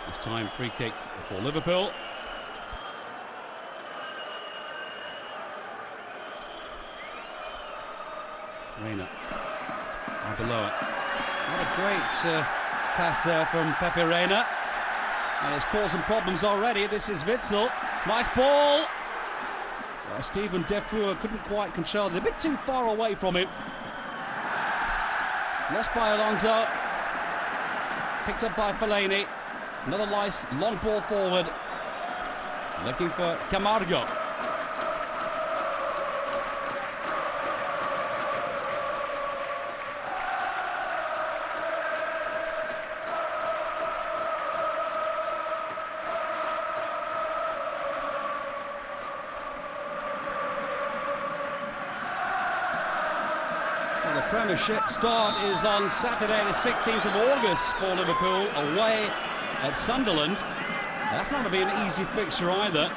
this time free kick for Liverpool. Reina. Arbeloa. What a great pass there from Pepe Reina. And it's causing problems already. This is Witsel. Nice ball. Stephen Defour couldn't quite control it. A bit too far away from him. Lost by Alonso. Picked up by Fellaini. Another nice long ball forward. Looking for Camargo. The Premiership start is on Saturday the 16th of August for Liverpool, away at Sunderland. That's not going to be an easy fixture either.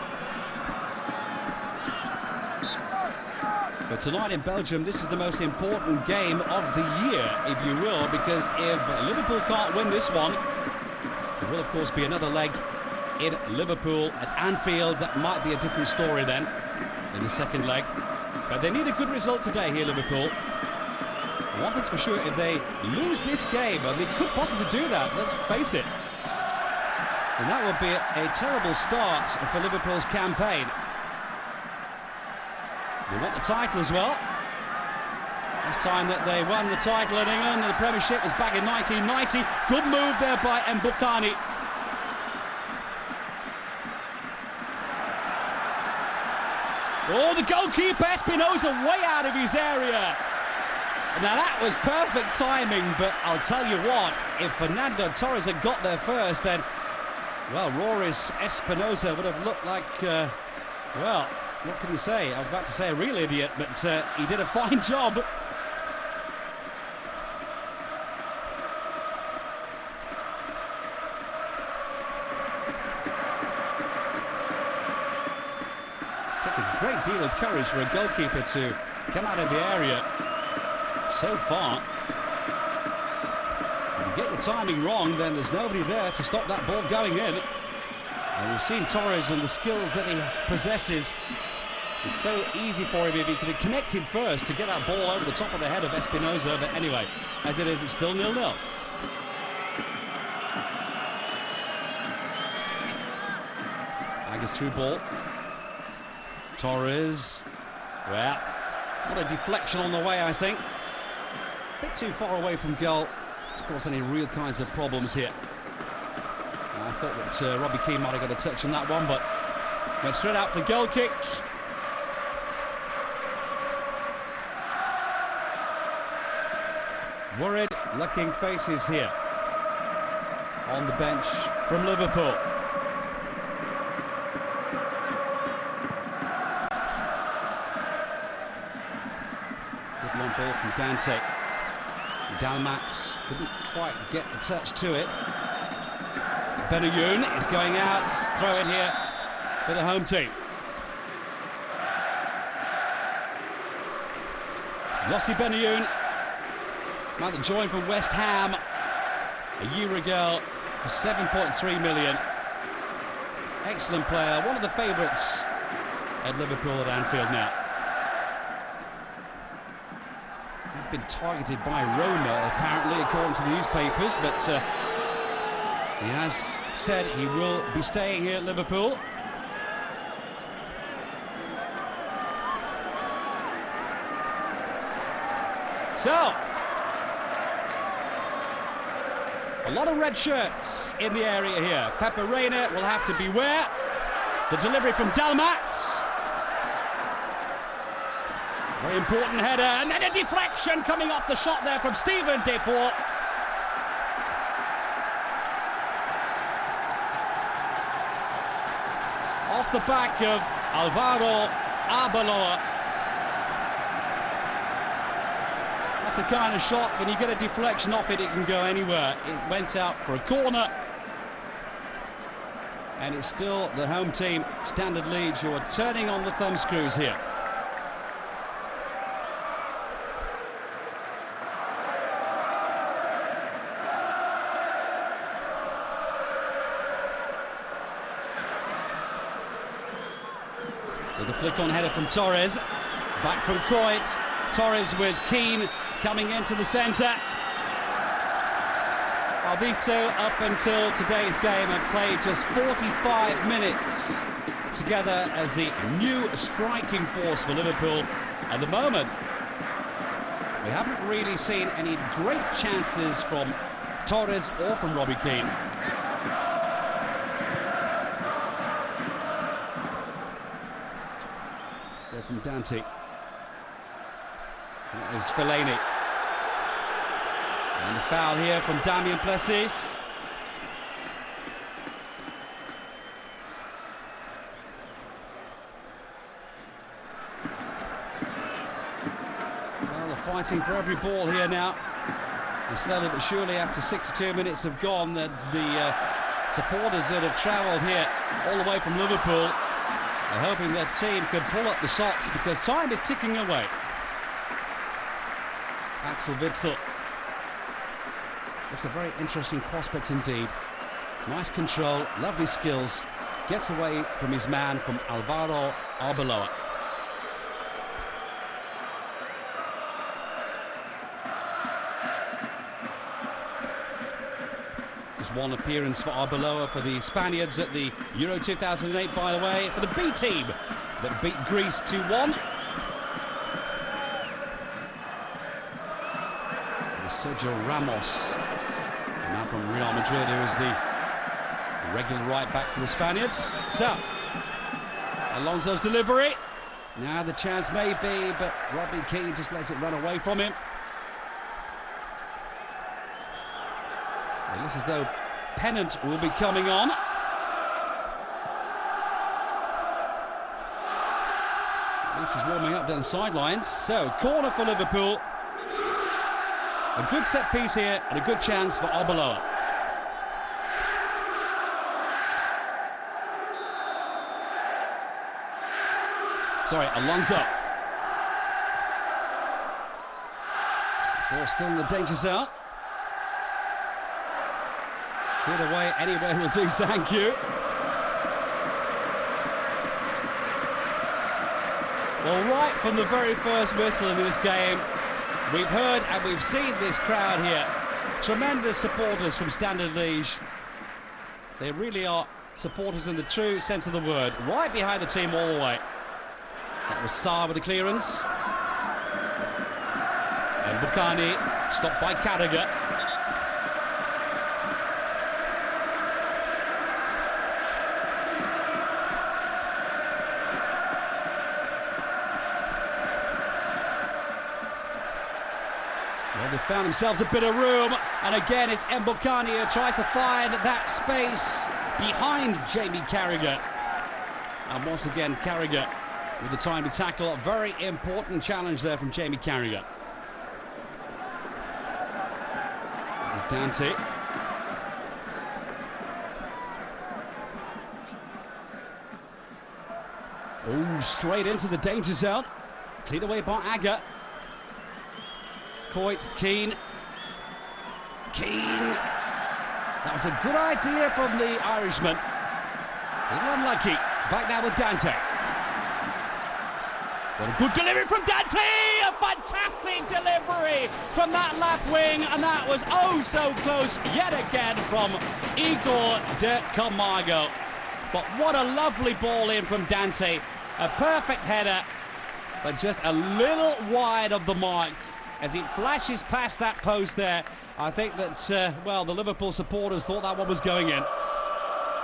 But tonight in Belgium, this is the most important game of the year, if you will, because if Liverpool can't win this one, there will of course be another leg in Liverpool at Anfield. That might be a different story then in the second leg. But they need a good result today here, Liverpool. One thing's for sure, if they lose this game, and they could possibly do that, let's face it, and that would be a terrible start for Liverpool's campaign. They want the title as well. Last time that they won the title in England, the Premiership, was back in 1990. Good move there by Mbukani. Oh, the goalkeeper, Espinosa, way out of his area. Now that was perfect timing, but I'll tell you what, if Fernando Torres had got there first, then, well, Roris Espinosa would have looked like, well, what can you say? I was about to say a real idiot, but he did a fine job. It takes a great deal of courage for a goalkeeper to come out of the area so far. If you get your timing wrong, then there's nobody there to stop that ball going in. And we've seen Torres and the skills that he possesses. It's so easy for him if he could have connected first to get that ball over the top of the head of Espinosa. But anyway, as it is, it's still 0-0. Aga's through ball. Torres. Well, got a deflection on the way, I think. A bit too far away from goal to cause any real kinds of problems here. I thought that Robbie Keane might have got a touch on that one, but went straight out for the goal kick. Worried looking faces here on the bench from Liverpool. Good long ball from Dante. Dalmat couldn't quite get the touch to it. Benayoun is going out, throw in here for the home team. Yossi Benayoun, man that joined from West Ham a year ago for 7.3 million. Excellent player, one of the favourites at Liverpool at Anfield now. He's just been targeted by Roma, apparently, according to the newspapers, but he has said he will be staying here at Liverpool. So, a lot of red shirts in the area here. Pepe Reina will have to beware. The delivery from Dalmat. Very important header, and then a deflection coming off the shot there from Stephen Defoe. Off the back of Alvaro Arbeloa. That's the kind of shot, when you get a deflection off it, it can go anywhere. It went out for a corner. And it's still the home team, Standard Liège, who are turning on the thumbscrews here. With a flick-on header from Torres. Back from Coit. Torres with Keane coming into the centre. Well, these two, up until today's game, have played just 45 minutes together as the new striking force for Liverpool. At the moment, we haven't really seen any great chances from Torres or from Robbie Keane. They're from Dante. That is Fellaini. And the foul here from Damien Plessis. Well, they're fighting for every ball here now. And slowly but surely, after 62 minutes have gone, the supporters that have travelled here all the way from Liverpool are hoping their team could pull up the socks, because time is ticking away. Axel Witsel. It's a very interesting prospect indeed. Nice control, lovely skills. Gets away from his man, from Alvaro Arbeloa. Just one appearance for Arbeloa for the Spaniards at the Euro 2008, by the way, for the B team that beat Greece 2-1. Sergio Ramos, the man from Real Madrid, who is the regular right back for the Spaniards. So, Alonso's delivery. Now the chance may be, but Robbie Keane just lets it run away from him. It looks as though Pennant will be coming on. At least he's warming up down the sidelines. So, corner for Liverpool. A good set piece here and a good chance for Arbeloa. Sorry, Alonso. Ball still in the danger zone. Cleared away anywhere will do, thank you. Well, right from the very first whistle in this game, we've heard and we've seen this crowd here. Tremendous supporters from Standard Liège. They really are supporters in the true sense of the word. Right behind the team all the way. That was Sarr with the clearance. And Bukhari stopped by Carragher. Well, they found themselves a bit of room, and again it's Mbokani who tries to find that space behind Jamie Carragher. And once again, Carragher with the time to tackle. A very important challenge there from Jamie Carragher. This is Dante. Oh, straight into the danger zone. Cleared away by Agger. Coit, Keane. Keane. That was a good idea from the Irishman. A little unlucky. Back now with Dante. What a good delivery from Dante! A fantastic delivery from that left wing, and that was oh so close yet again from Igor de Camargo. But what a lovely ball in from Dante. A perfect header, but just a little wide of the mark as it flashes past that post there. I think that, well, the Liverpool supporters thought that one was going in.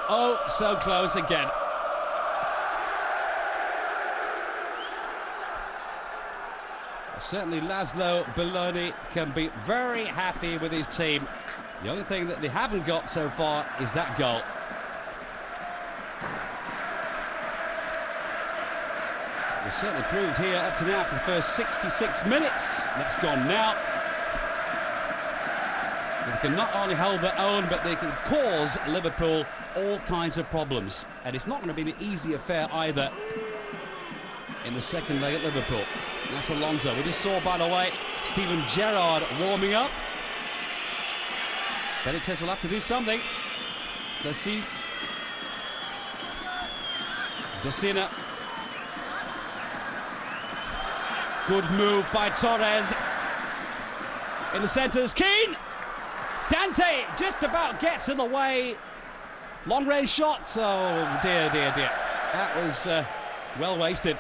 Oh, so close again. Certainly Laszlo Belloni can be very happy with his team. The only thing that they haven't got so far is that goal. They certainly proved here up to now after the first 66 minutes. That's gone now. They can not only hold their own, but they can cause Liverpool all kinds of problems. And it's not going to be an easy affair either in the second leg at Liverpool. That's Alonso. We just saw, by the way, Steven Gerrard warming up. Benitez will have to do something. Lacis. Docina. Good move by Torres. In the centre is Keane. Dante just about gets in the way. Long range shot. Oh dear, dear, dear. That was well wasted.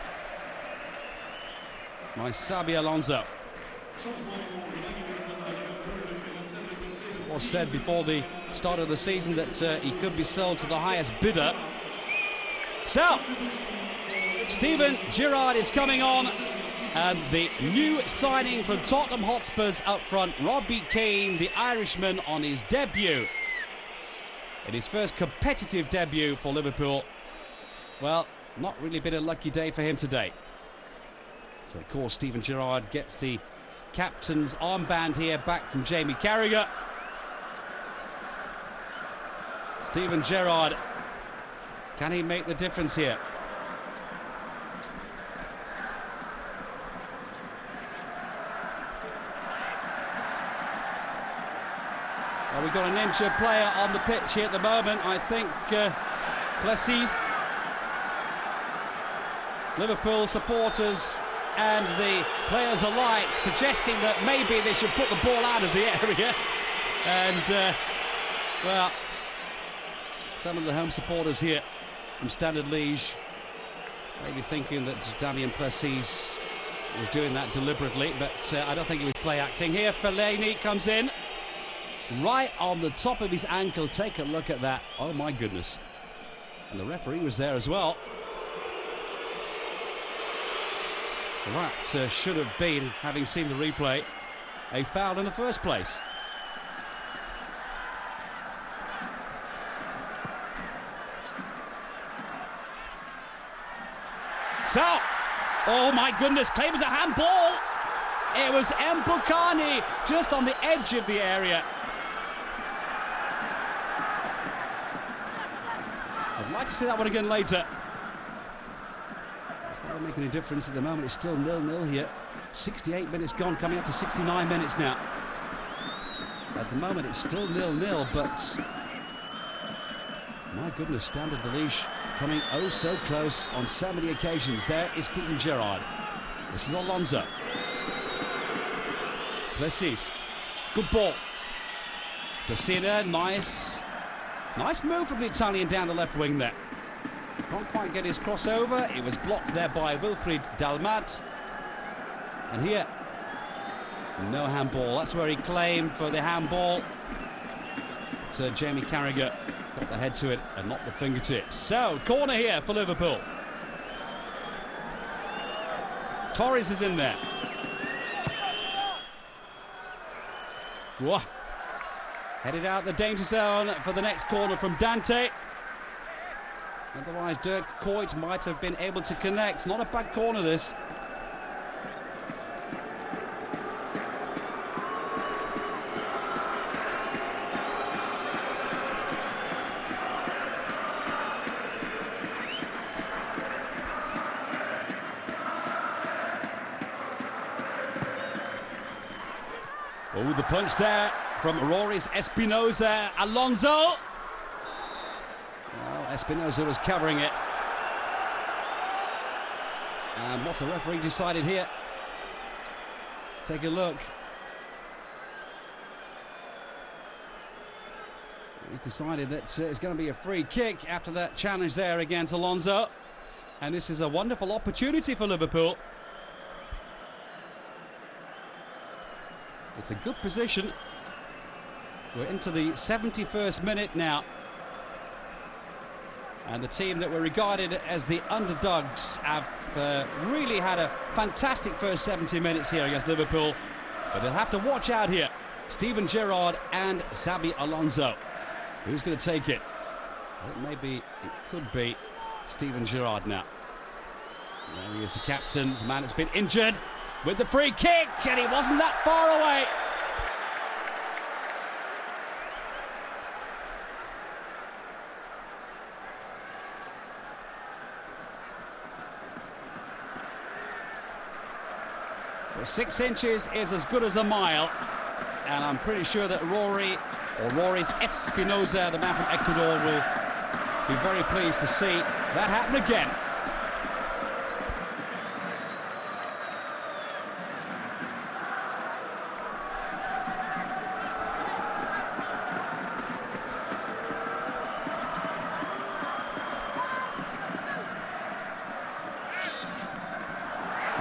By Xabi Alonso. It was said before the start of the season that he could be sold to the highest bidder. So, Steven Gerrard is coming on, and the new signing from Tottenham Hotspurs up front, Robbie Keane, the Irishman, on his debut. In his first competitive debut for Liverpool. Well, not really been a lucky day for him today. So, of course, Steven Gerrard gets the captain's armband here back from Jamie Carragher. Steven Gerrard, can he make the difference here? Well, we've got an injured player on the pitch here at the moment. I think Placis. Liverpool supporters and the players alike suggesting that maybe they should put the ball out of the area. And, well, some of the home supporters here from Standard Liège maybe thinking that Damien Placis was doing that deliberately, but I don't think he was play acting. Here, Fellaini comes in, right on the top of his ankle. Take a look at that. Oh, my goodness. And the referee was there as well. That should have been, having seen the replay, a foul in the first place. So, oh my goodness, claims a handball. It was Mbukani just on the edge of the area. I'd like to see that one again later. It's not making any difference at the moment. It's still 0-0 here. 68 minutes gone, coming up to 69 minutes now. At the moment, it's still 0-0, but my goodness, Standard Liège coming oh so close on so many occasions. There is Steven Gerrard. This is Alonso. Placis. Good ball. Docina, nice move from the Italian down the left wing there. Can't quite get his crossover. It was blocked there by Wilfried Dalmat. And here, no handball. That's where he claimed for the handball. But Jamie Carragher got the head to it and not the fingertips. So, corner here for Liverpool. Torres is in there. Whoa. Headed out the danger zone for the next corner from Dante. Otherwise, Dirk Kuyt might have been able to connect. Not a bad corner, this. Oh, the punch there from Rory's Espinosa. Alonso. Well, Espinosa was covering it. And what's the referee decided here? Take a look. He's decided that it's going to be a free kick after that challenge there against Alonso. And this is a wonderful opportunity for Liverpool. It's a good position. We're into the 71st minute now. And the team that were regarded as the underdogs have really had a fantastic first 70 minutes here against Liverpool. But they'll have to watch out here. Steven Gerrard and Xabi Alonso. Who's going to take it? Well, it could be Steven Gerrard now. There he is, the captain, the man that's been injured with the free kick, and he wasn't that far away. Well, 6 inches is as good as a mile, and I'm pretty sure that Rory's Espinosa, the man from Ecuador, will be very pleased to see that happen again.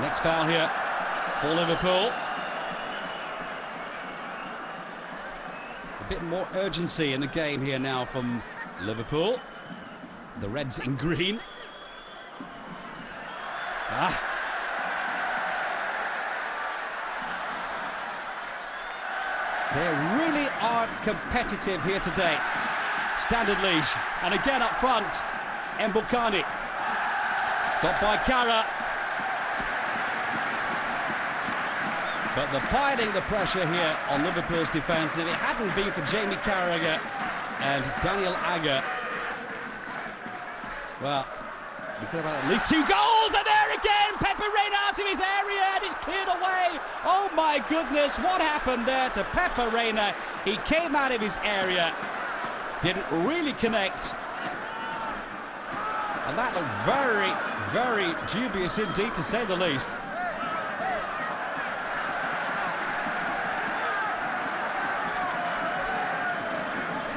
Next foul here for Liverpool. A bit more urgency in the game here now from Liverpool. The Reds in green. They really are competitive here today. Standard Liege. And again up front, Mbokani. Stopped by Kara. But they're piling the pressure here on Liverpool's defence. And if it hadn't been for Jamie Carragher and Daniel Agger, well, we could have had at least 2 goals. And there again, Pepe Reina out of his area and it's cleared away. Oh my goodness, what happened there to Pepe Reina? He came out of his area, didn't really connect. And that looked very, very dubious indeed, to say the least.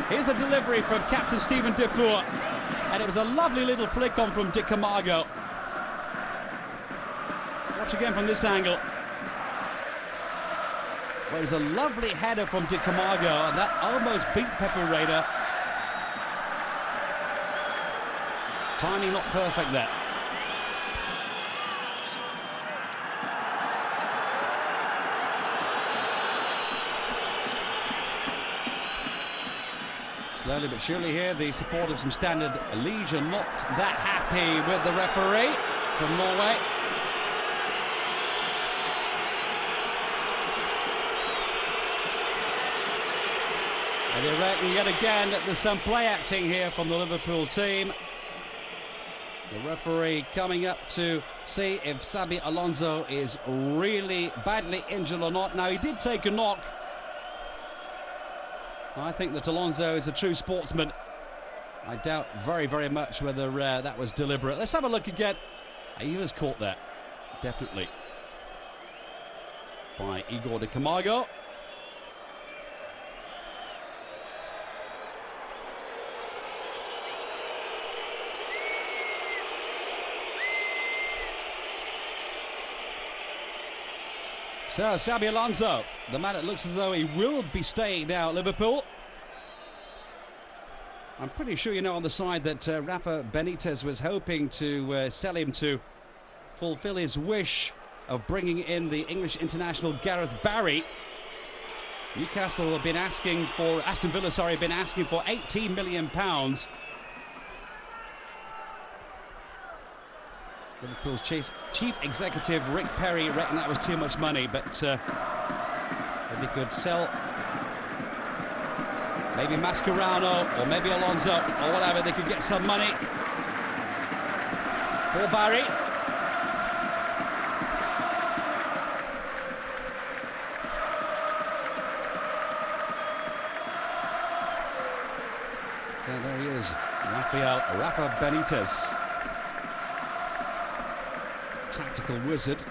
Here's the delivery from captain Stephen Defour. And it was a lovely little flick on from Di Camargo. Watch again from this angle. Well, it was a lovely header from Di Camargo, and that almost beat Pepe Reina. Timing not perfect there. Slowly but surely here, the supporters from Standard Liege are not that happy with the referee from Norway. And they reckon yet again that there's some play acting here from the Liverpool team. The referee coming up to see if Xabi Alonso is really badly injured or not. Now, he did take a knock. I think that Alonso is a true sportsman. I doubt very, very much whether that was deliberate. Let's have a look again. He was caught there, definitely, by Igor Di Camargo. So, Xabi Alonso, the man that looks as though he will be staying now at Liverpool. I'm pretty sure you know on the side that Rafa Benitez was hoping to sell him to fulfill his wish of bringing in the English international Gareth Barry. Newcastle have been asking for, Aston Villa, sorry, been asking for £18 million. Liverpool's chief executive Rick Perry reckoned that was too much money, but they could sell maybe Mascherano or maybe Alonso or whatever. They could get some money for Barry. So there he is, Rafa Benitez. tactical wizard,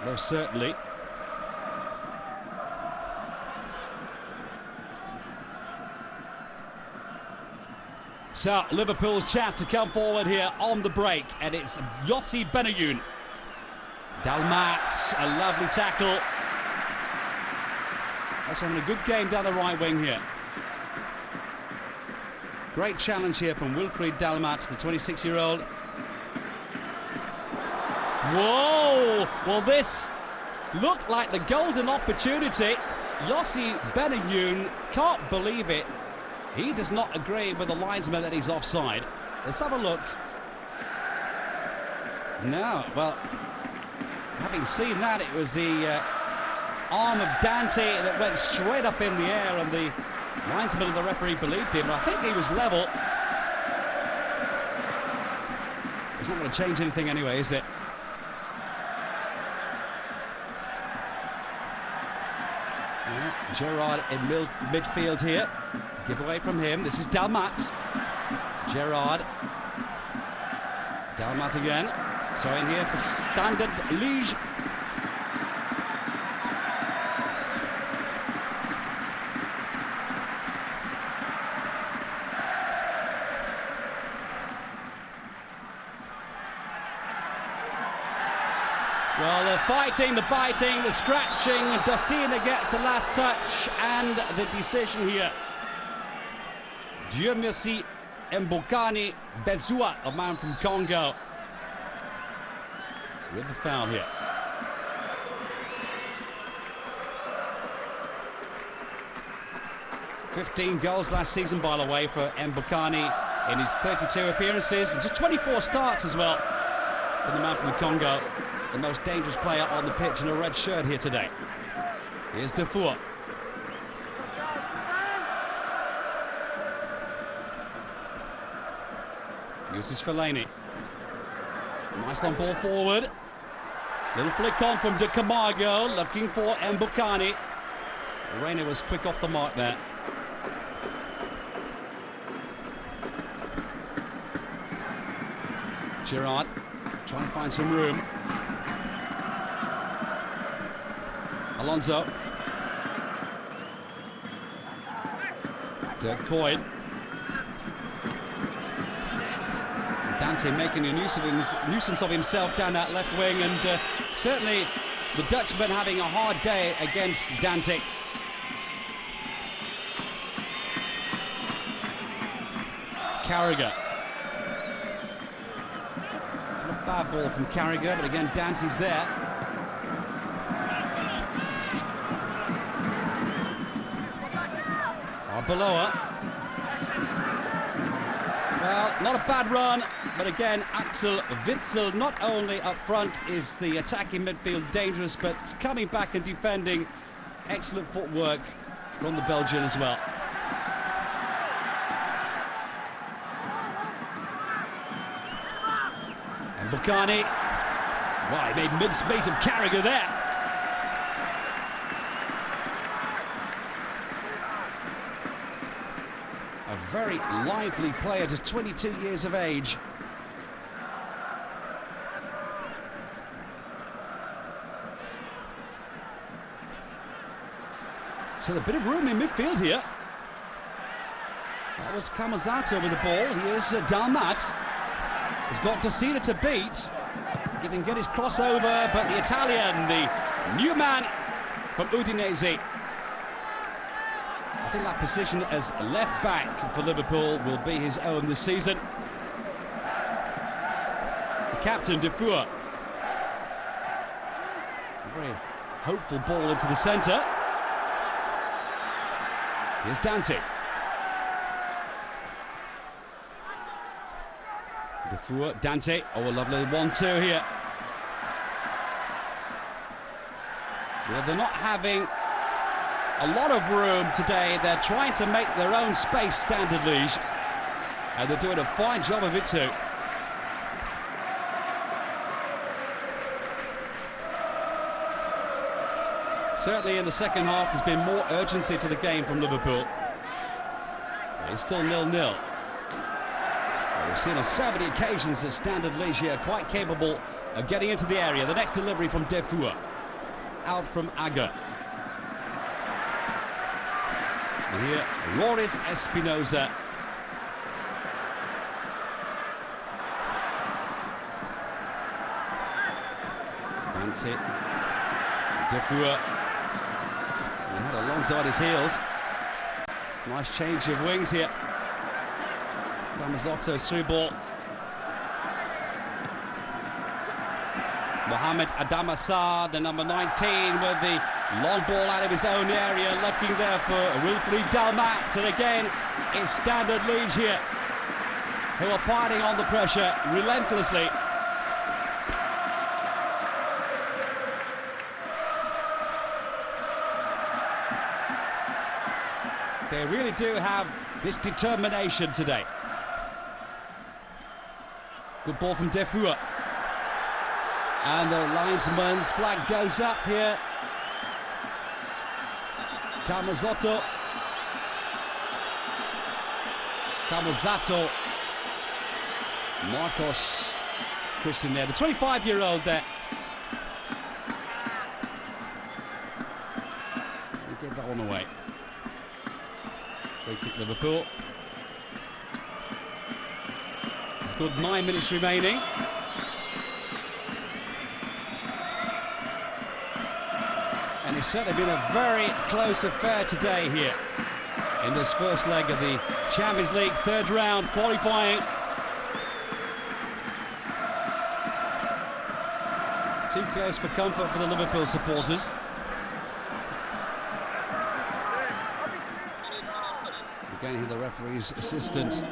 most certainly. So, Liverpool's chance to come forward here on the break, and it's Yossi Benayoun. Dalmat, a lovely tackle. That's having a good game down the right wing here. Great challenge here from Wilfried Dalmat, the 26-year-old. Whoa! Well, this looked like the golden opportunity. Yossi Benayoun can't believe it. He does not agree with the linesman that he's offside. Let's have a look. No, well, having seen that, it was the arm of Dante that went straight up in the air, and the linesman and the referee believed him. I think he was level. It's not going to change anything anyway, is it? Yeah, Gerrard in midfield here. Give away from him. This is Dalmat. Gerrard. Dalmat again. Throw in here for Standard Liege. Well, the fighting, the biting, the scratching. Docina gets the last touch and the decision here. Dieu merci, Mbokani Bezua, a man from Congo, with the foul here. $15 goals last season, by the way, for Mbokani in his 32 appearances, and just 24 starts as well for the man from Congo, the most dangerous player on the pitch in a red shirt here today. Here's Defour. Uses Fellaini. Nice long ball forward. Little flick on from De Camargo, looking for Mbokani. Reina was quick off the mark there. Gerrard trying to find some room. Alonso. Dirk Coyne. Dante making a nuisance of himself down that left wing, and certainly the Dutchman having a hard day against Dante. Carragher. Not a bad ball from Carragher, but again Dante's there. Arbeloa. Well, not a bad run, but again, Axel Witsel, not only up front is the attacking midfield dangerous, but coming back and defending. Excellent footwork from the Belgian as well. And Mbokani, well, he made mincemeat of Carragher there. A very lively player, just 22 years of age. So a bit of room in midfield here. That was Kamazato with the ball. Here's Dalmat. He's got Docina to beat. He can get his crossover, but the Italian, the new man from Udinese. I think that position as left back for Liverpool will be his own this season. The captain, Defour. A very hopeful ball into the centre. Here's Dante. Defour, Dante. Oh, a lovely 1-2 here. Well, they're not having a lot of room today. They're trying to make their own space, Standard Liege, and they're doing a fine job of it too. Certainly in the second half, there's been more urgency to the game from Liverpool. It's still 0-0. We've seen on so many occasions that Standard Liege are quite capable of getting into the area. The next delivery from Defour. Out from Aga. And here, Loris Espinosa. Bante. Defour. He had Alonso on his heels. Nice change of wings here. Ramazotto's through ball. Mohamed Adamassar, the number 19, with the long ball out of his own area, looking there for Wilfried Dalmat. And again, it's Standard Liege here, who are piling on the pressure relentlessly. They really do have this determination today. Good ball from Defour. And the linesman's flag goes up here. Camazotto. Marcos Christian there, the 25-year-old there. He gave that one away. Free kick Liverpool. A good 9 minutes remaining. And it's certainly been a very close affair today here in this first leg of the Champions League third round qualifying. Too close for comfort for the Liverpool supporters. Again, here the referee's assistant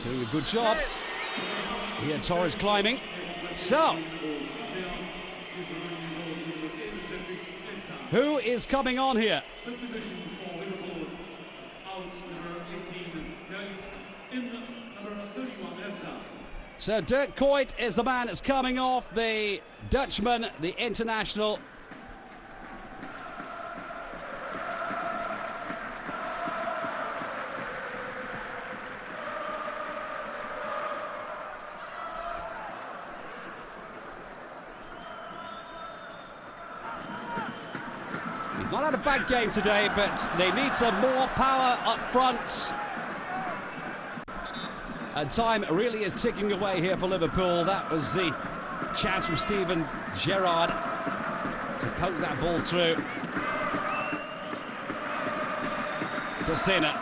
doing a good job. Here Torres climbing. So, who is coming on here? Substitution for Liverpool, out number 18, in number 31, Elsa. So Dirk Kuyt is the man that's coming off, the Dutchman, the international. He's not had a bad game today, but they need some more power up front. And time really is ticking away here for Liverpool. That was the chance from Steven Gerrard to poke that ball through. Docena.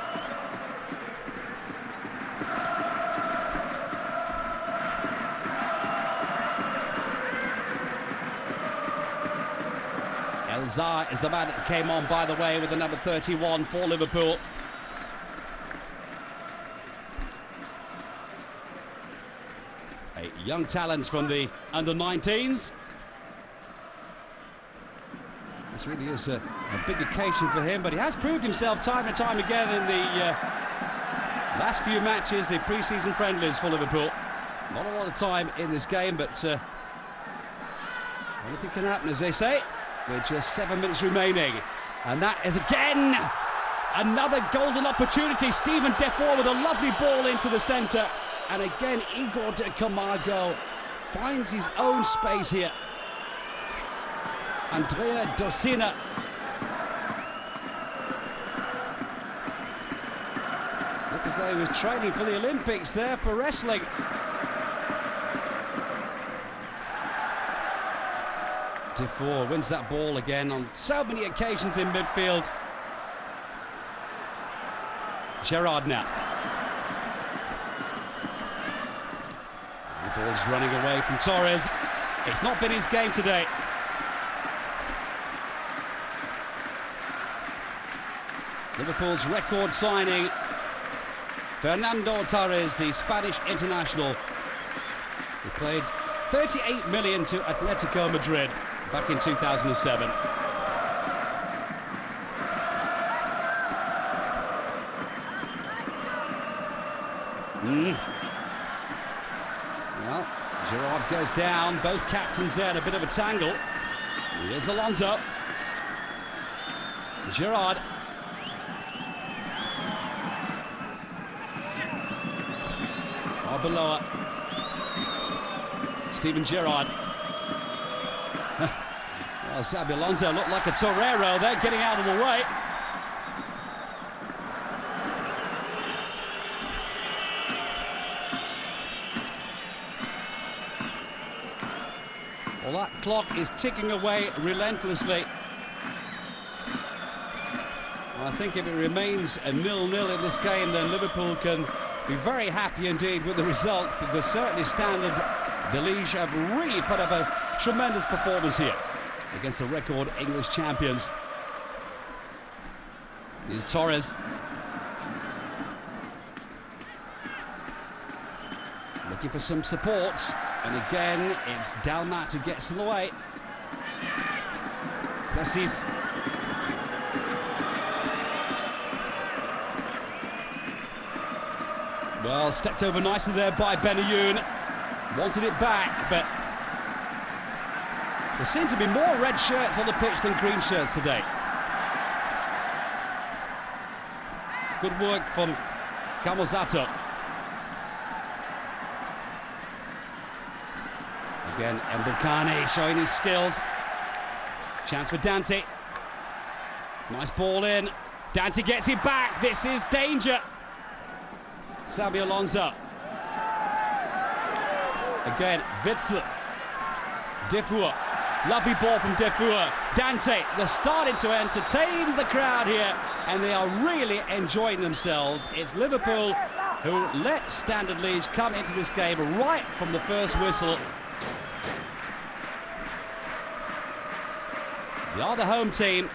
Elzar is the man that came on, by the way, with the number 31 for Liverpool. A young talent from the under-19s. This really is a big occasion for him, but he has proved himself time and time again in the last few matches, the pre-season friendlies for Liverpool. Not a lot of time in this game, but anything can happen, as they say, with just 7 minutes remaining. And that is again another golden opportunity. Steven Defour with a lovely ball into the centre. And again, Igor de Camargo finds his own space here. Andrea Docena. Looked as though he was training for the Olympics there for wrestling. Defour wins that ball again on so many occasions in midfield. Gerrard now. The ball's running away from Torres. It's not been his game today. Liverpool's record signing, Fernando Torres, the Spanish international, who played 38 million to Atletico Madrid back in 2007. Well, Gerrard goes down, both captains there in a bit of a tangle. Here's Alonso. Gerrard. Arbeloa. Steven Gerrard. Well, Xabi Alonso looked like a torero. They're getting out of the way. Well, that clock is ticking away relentlessly. I think if it remains a 0-0 in this game, then Liverpool can be very happy indeed with the result, because certainly Standard Liege have really put up a tremendous performance here against the record English champions. Here's Torres. Looking for some support, and again it's Dalmat who gets in the way. Plessis. Well, stepped over nicely there by Benayoun. Wanted it back, but there seem to be more red shirts on the pitch than green shirts today. Good work from Camozato. Again, Mbukane showing his skills. Chance for Dante. Nice ball in. Dante gets it back. This is danger. Xabi Alonso. Again, Witsel. Defour. Lovely ball from Defour. Dante, they're starting to entertain the crowd here, and they are really enjoying themselves. It's Liverpool who let Standard Liege come into this game right from the first whistle. They are the home team.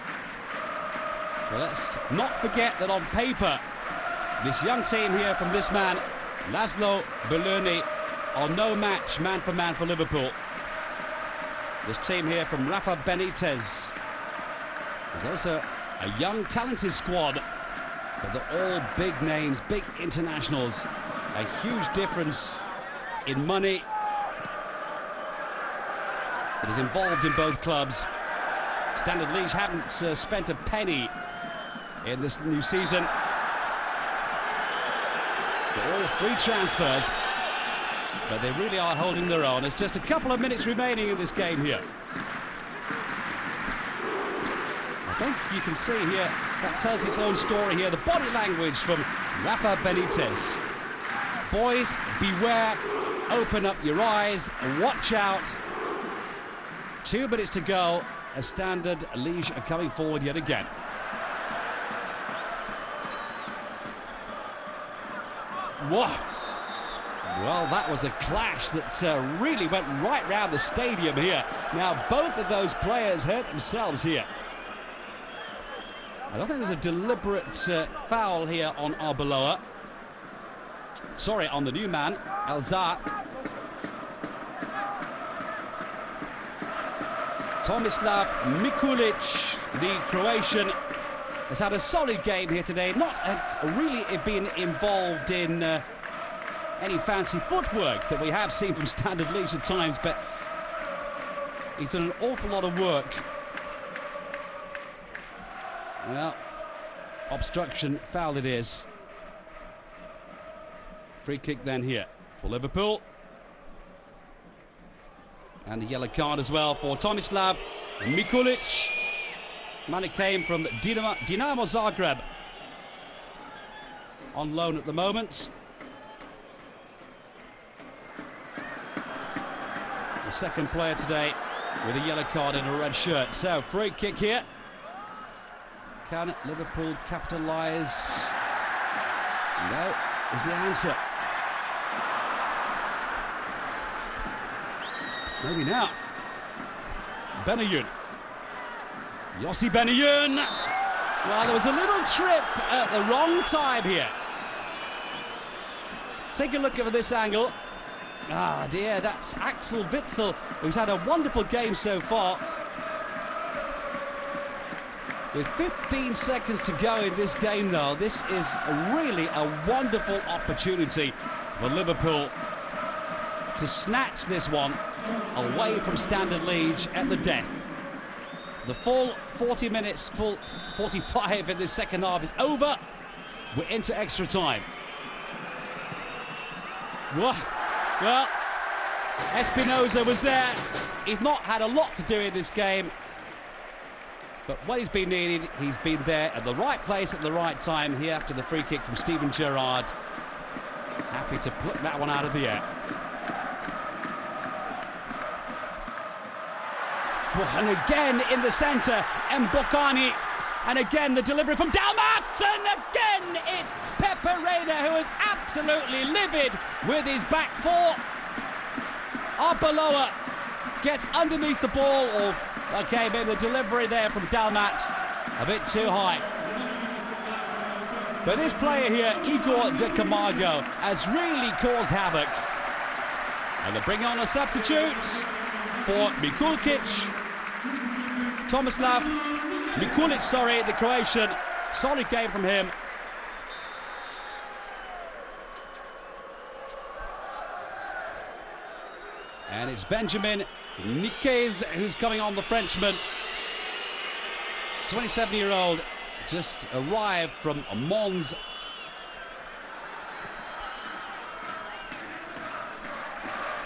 But let's not forget that on paper, this young team here from this man, Laszlo Beluni, are no match man for man for Liverpool. This team here from Rafa Benitez is also a young, talented squad, but they're all big names, big internationals. A huge difference in money that is involved in both clubs. Standard Liege haven't spent a penny in this new season. They're all free transfers, but they really are holding their own. It's just a couple of minutes remaining in this game here. I think you can see here, that tells its own story here, the body language from Rafa Benitez. Boys, beware, open up your eyes, and watch out. 2 minutes to go, as Standard Liege are coming forward yet again. Whoa! Well, that was a clash that really went right round the stadium here. Now, both of those players hurt themselves here. I don't think there's a deliberate foul here on Arbeloa. Sorry, on the new man, Elzar. Tomislav Mikulic, the Croatian, has had a solid game here today. Not really been involved in any fancy footwork that we have seen from Standard Liege at times, but he's done an awful lot of work. Well, obstruction, foul it is. Free kick then here for Liverpool. And a yellow card as well for Tomislav Mikulic. Man, it came from Dinamo Zagreb. On loan at the moment. The second player today with a yellow card and a red shirt. So, free kick here. Can Liverpool capitalise? No, is the answer. Maybe now. Benayoun. Yossi Benayoun. Well, there was a little trip at the wrong time here. Take a look at this angle. Ah, dear, that's Axel Witsel, who's had a wonderful game so far. With 15 seconds to go in this game, though, this is really a wonderful opportunity for Liverpool to snatch this one away from Standard Liege at the death. The full 40 minutes, full 45 in this second half is over. We're into extra time. Well, Espinosa was there. He's not had a lot to do in this game. But when he's been needed, he's been there at the right place at the right time here after the free kick from Steven Gerrard. Happy to put that one out of the air. And again in the centre, Mbokani. And again the delivery from Dalmat. And again it's Pepe Reina, who is absolutely livid with his back four. Arbeloa gets underneath the ball. Or, okay, maybe the delivery there from Dalmat a bit too high. But this player here, Igor de Camargo, has really caused havoc. And they bring on a substitute for Mikulkic. Tomislav Mikulic, sorry, the Croatian. Solid game from him. And it's Benjamin Niquez who's coming on, the Frenchman. 27-year-old, just arrived from Mons.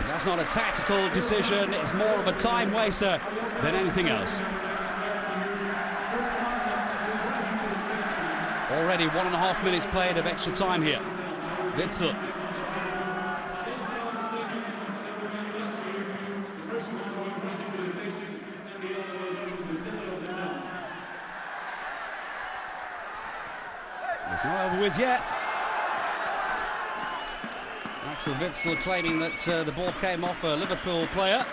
That's not a tactical decision, it's more of a time waster than anything else. Already 1.5 minutes played of extra time here. Witsel. It's not over with yet. Axel Witsel claiming that the ball came off a Liverpool player.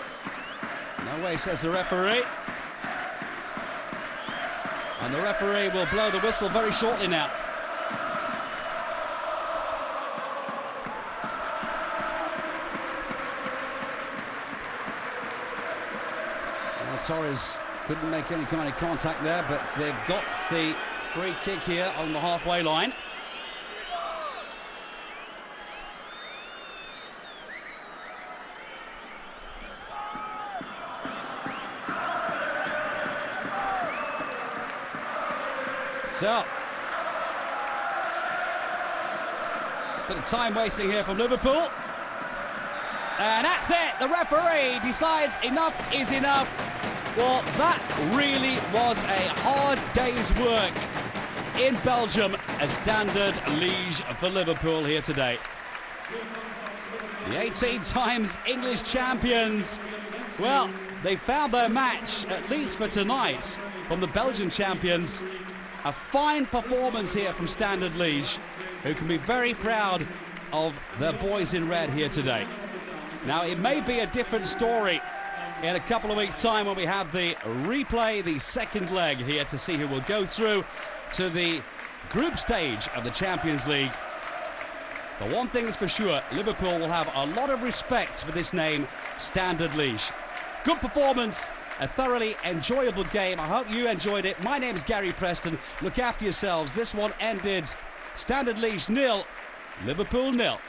No way, says the referee. And the referee will blow the whistle very shortly now. Well, Torres couldn't make any kind of contact there, but they've got the free kick here on the halfway line. So, bit of time wasting here from Liverpool. And that's it, the referee decides enough is enough. Well, that really was a hard day's work in Belgium, a standard Liege for Liverpool here today. The 18 times English champions, well, they found their match, at least for tonight, from the Belgian champions. A fine performance here from Standard Liège, who can be very proud of their boys in red here today. Now, it may be a different story in a couple of weeks' time when we have the replay, the second leg here, to see who will go through to the group stage of the Champions League. But one thing is for sure, Liverpool will have a lot of respect for this name, Standard Liège. Good performance. A thoroughly enjoyable game. I hope you enjoyed it. My name's Gary Preston. Look after yourselves. This one ended Standard Liège 0, Liverpool 0.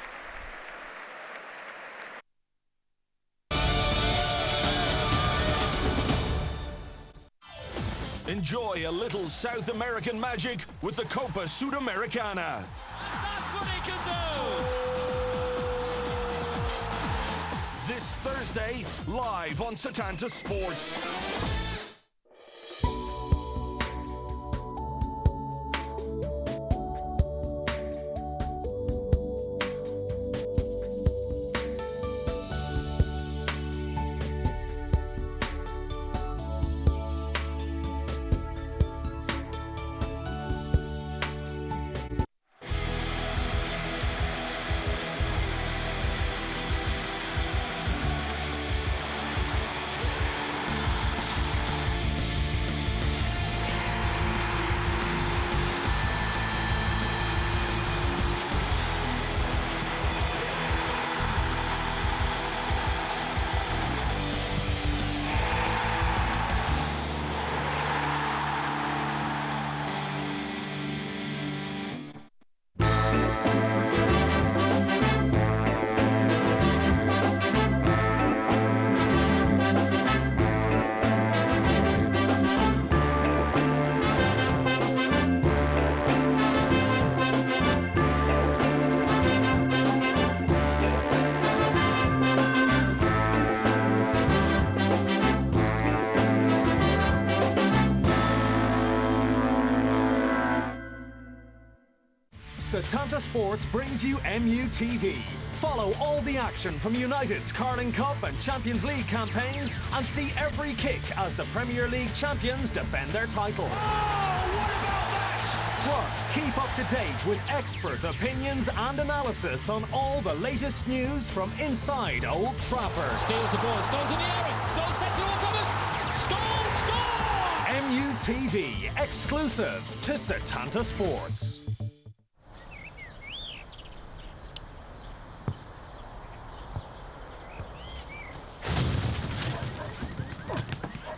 Enjoy a little South American magic with the Copa Sudamericana. That's what he can do! This Thursday, live on Setanta Sports. Setanta Sports brings you MUTV. Follow all the action from United's Carling Cup and Champions League campaigns and see every kick as the Premier League champions defend their title. Plus, keep up to date with expert opinions and analysis on all the latest news from inside Old Trafford. Steals the ball, Stones in the area, Stones sets it all coming, Stones scores! MUTV, exclusive to Setanta Sports.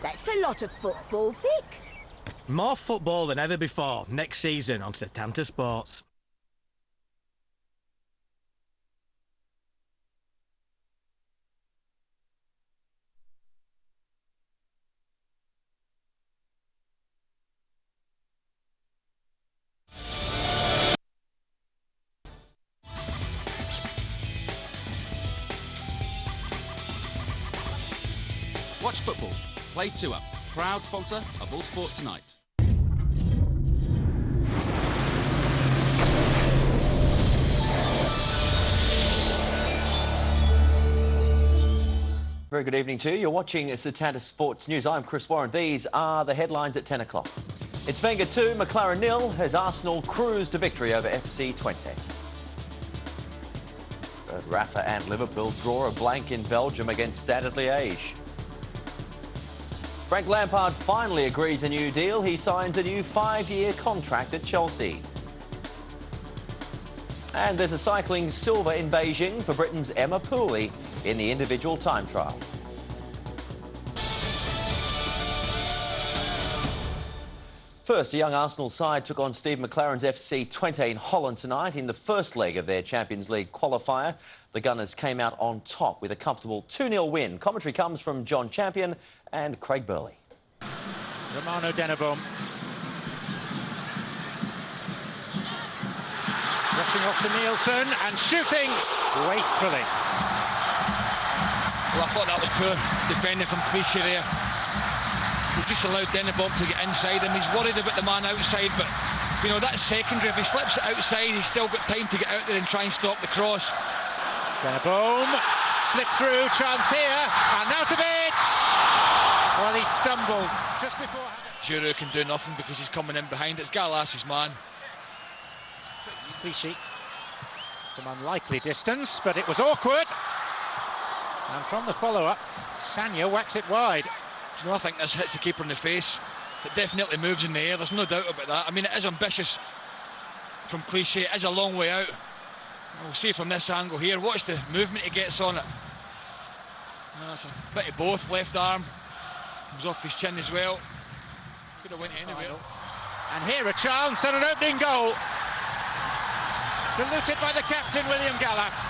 That's a lot of football, Vic. More football than ever before next season on Setanta Sports. Watch football. Play 2 Up. Proud sponsor of All Sport Tonight. Very good evening to you. You're watching Setanta Sports News. I'm Chris Warren. These are the headlines at 10 o'clock. It's Wenger 2, McLaren 0 as Arsenal cruise to victory over FC 20. Rafa and Liverpool draw a blank in Belgium against Stade Liège. Frank Lampard finally agrees a new deal. He signs a new 5-year contract at Chelsea. And there's a cycling silver in Beijing for Britain's Emma Pooley in the individual time trial. First, a young Arsenal side took on Steve McLaren's FC 20 in Holland tonight in the first leg of their Champions League qualifier. The Gunners came out on top with a comfortable 2-0 win. Commentary comes from John Champion and Craig Burley. Romano Dennebaum. Rushing off to Nielsen and shooting wastefully. Well, I thought that was poor defending from Clichy there. He just allowed Dennebaum to get inside him. He's worried about the man outside, but, you know, that's secondary. If he slips it outside, he's still got time to get out there and try and stop the cross. Dennebaum, slip through, chance here, and Arnautovic! Well, he stumbled just before... Giroud can do nothing because he's coming in behind. It's Gallas's man. Clichy from unlikely distance, but it was awkward. And from the follow-up, Sagna whacks it wide. You know, I think this hits the keeper in the face. It definitely moves in the air, there's no doubt about that. I mean, it is ambitious from Clichy, it is a long way out. We'll see from this angle here, watch the movement he gets on it. That's a bit of both, left arm comes off his chin as well. Could have went anywhere. And here a chance and an opening goal. Saluted by the captain, William Gallas.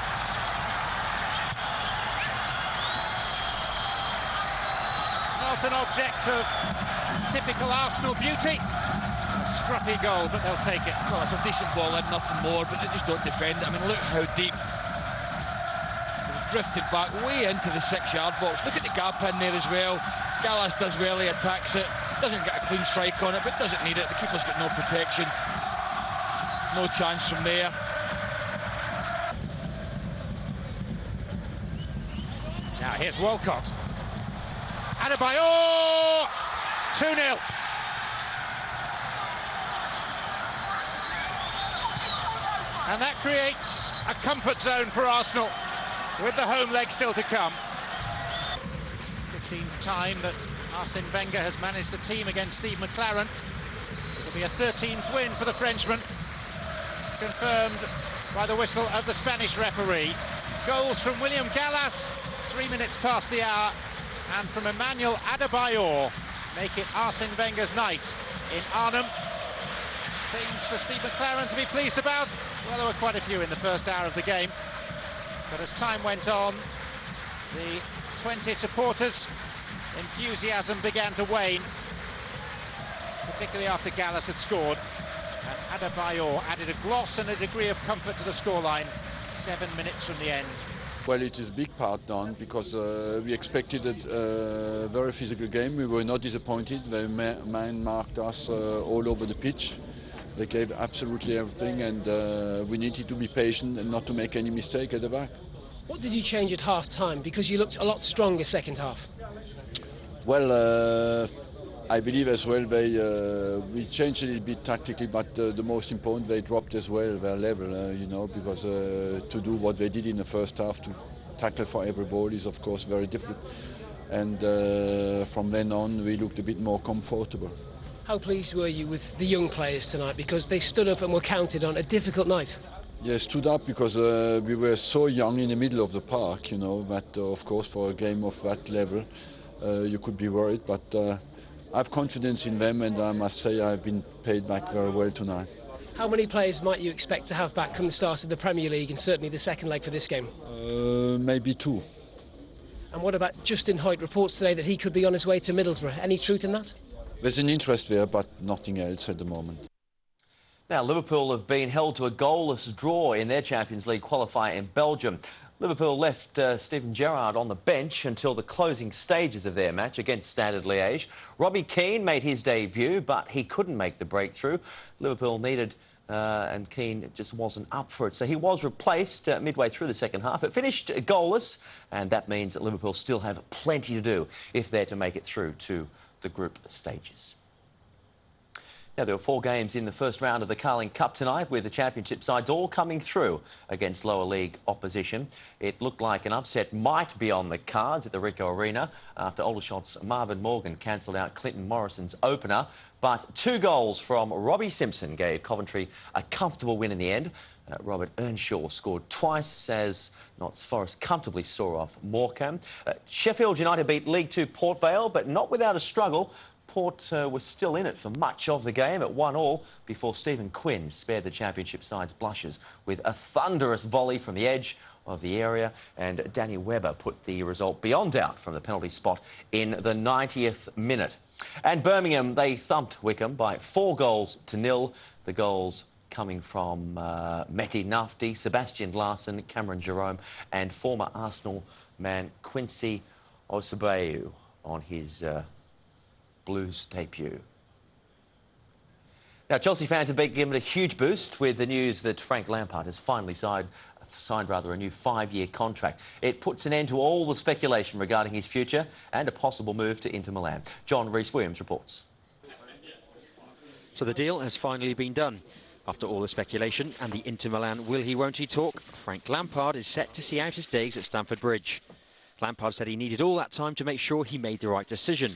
Not an object of typical Arsenal beauty. A scruffy goal, but they'll take it. Well, it's a decent ball and nothing more, but they just don't defend it. I mean, look how deep. It's drifted back way into the 6-yard box. Look at the gap in there as well. Gallas does well, he attacks it. Doesn't get a clean strike on it, but doesn't need it. The keeper's got no protection. No chance from there. Now here's Walcott. Adebayor! 2-0. And that creates a comfort zone for Arsenal, with the home leg still to come. 15th time that Arsene Wenger has managed a team against Steve McLaren. It'll be a 13th win for the Frenchman, confirmed by the whistle of the Spanish referee. Goals from William Gallas, 3 minutes past the hour, and from Emmanuel Adebayor make it Arsene Wenger's night in Arnhem. Things for Steve McLaren to be pleased about. Well, there were quite a few in the first hour of the game, but as time went on, the 20 supporters' enthusiasm began to wane, particularly after Gallas had scored, and Adebayor added a gloss and a degree of comfort to the scoreline 7 minutes from the end. Well, it is a big part done because we expected a very physical game. We were not disappointed. They man-marked us all over the pitch. They gave absolutely everything, and we needed to be patient and not to make any mistake at the back. What did you change at half-time? Because you looked a lot stronger second half. Well, I believe as well we changed a little bit tactically, but the most important, they dropped as well their level, you know, because to do what they did in the first half, to tackle for every ball is of course very difficult. And from then on, we looked a bit more comfortable. How pleased were you with the young players tonight, because they stood up and were counted on a difficult night? Yeah, stood up because we were so young in the middle of the park, you know, that of course for a game of that level you could be worried, but I have confidence in them, and I must say I've been paid back very well tonight. How many players might you expect to have back come the start of the Premier League and certainly the second leg for this game? Maybe 2. And what about Justin Hoyt? Reports today that he could be on his way to Middlesbrough. Any truth in that? There's an interest there, but nothing else at the moment. Now, Liverpool have been held to a goalless draw in their Champions League qualifier in Belgium. Liverpool left Steven Gerrard on the bench until the closing stages of their match against Standard Liège. Robbie Keane made his debut, but he couldn't make the breakthrough. Liverpool needed, and Keane just wasn't up for it. So he was replaced midway through the second half. It finished goalless, and that means that Liverpool still have plenty to do if they're to make it through to the group stages. Now, there were 4 games in the first round of the Carling Cup tonight, with the championship sides all coming through against lower league opposition. It looked like an upset might be on the cards at the Ricoh Arena after Aldershot's Marvin Morgan cancelled out Clinton Morrison's opener. But 2 goals from Robbie Simpson gave Coventry a comfortable win in the end. Robert Earnshaw scored twice as Notts Forest comfortably saw off Morecambe. Sheffield United beat League 2 Port Vale, but not without a struggle. Port was still in it for much of the game at 1-1 before Stephen Quinn spared the championship side's blushes with a thunderous volley from the edge of the area, and Danny Webber put the result beyond doubt from the penalty spot in the 90th minute. And Birmingham, they thumped Wickham by 4-0. The goals coming from Mehdi Nafti, Sebastian Larson, Cameron Jerome and former Arsenal man Quincy Osabayu on his Blues debut. Now, Chelsea fans have been given a huge boost with the news that Frank Lampard has finally signed a new 5-year contract. It puts an end to all the speculation regarding his future and a possible move to Inter Milan. John Rhys-Williams reports. So the deal has finally been done. After all the speculation and the Inter Milan will he won't he talk, Frank Lampard is set to see out his days at Stamford Bridge. Lampard said he needed all that time to make sure he made the right decision,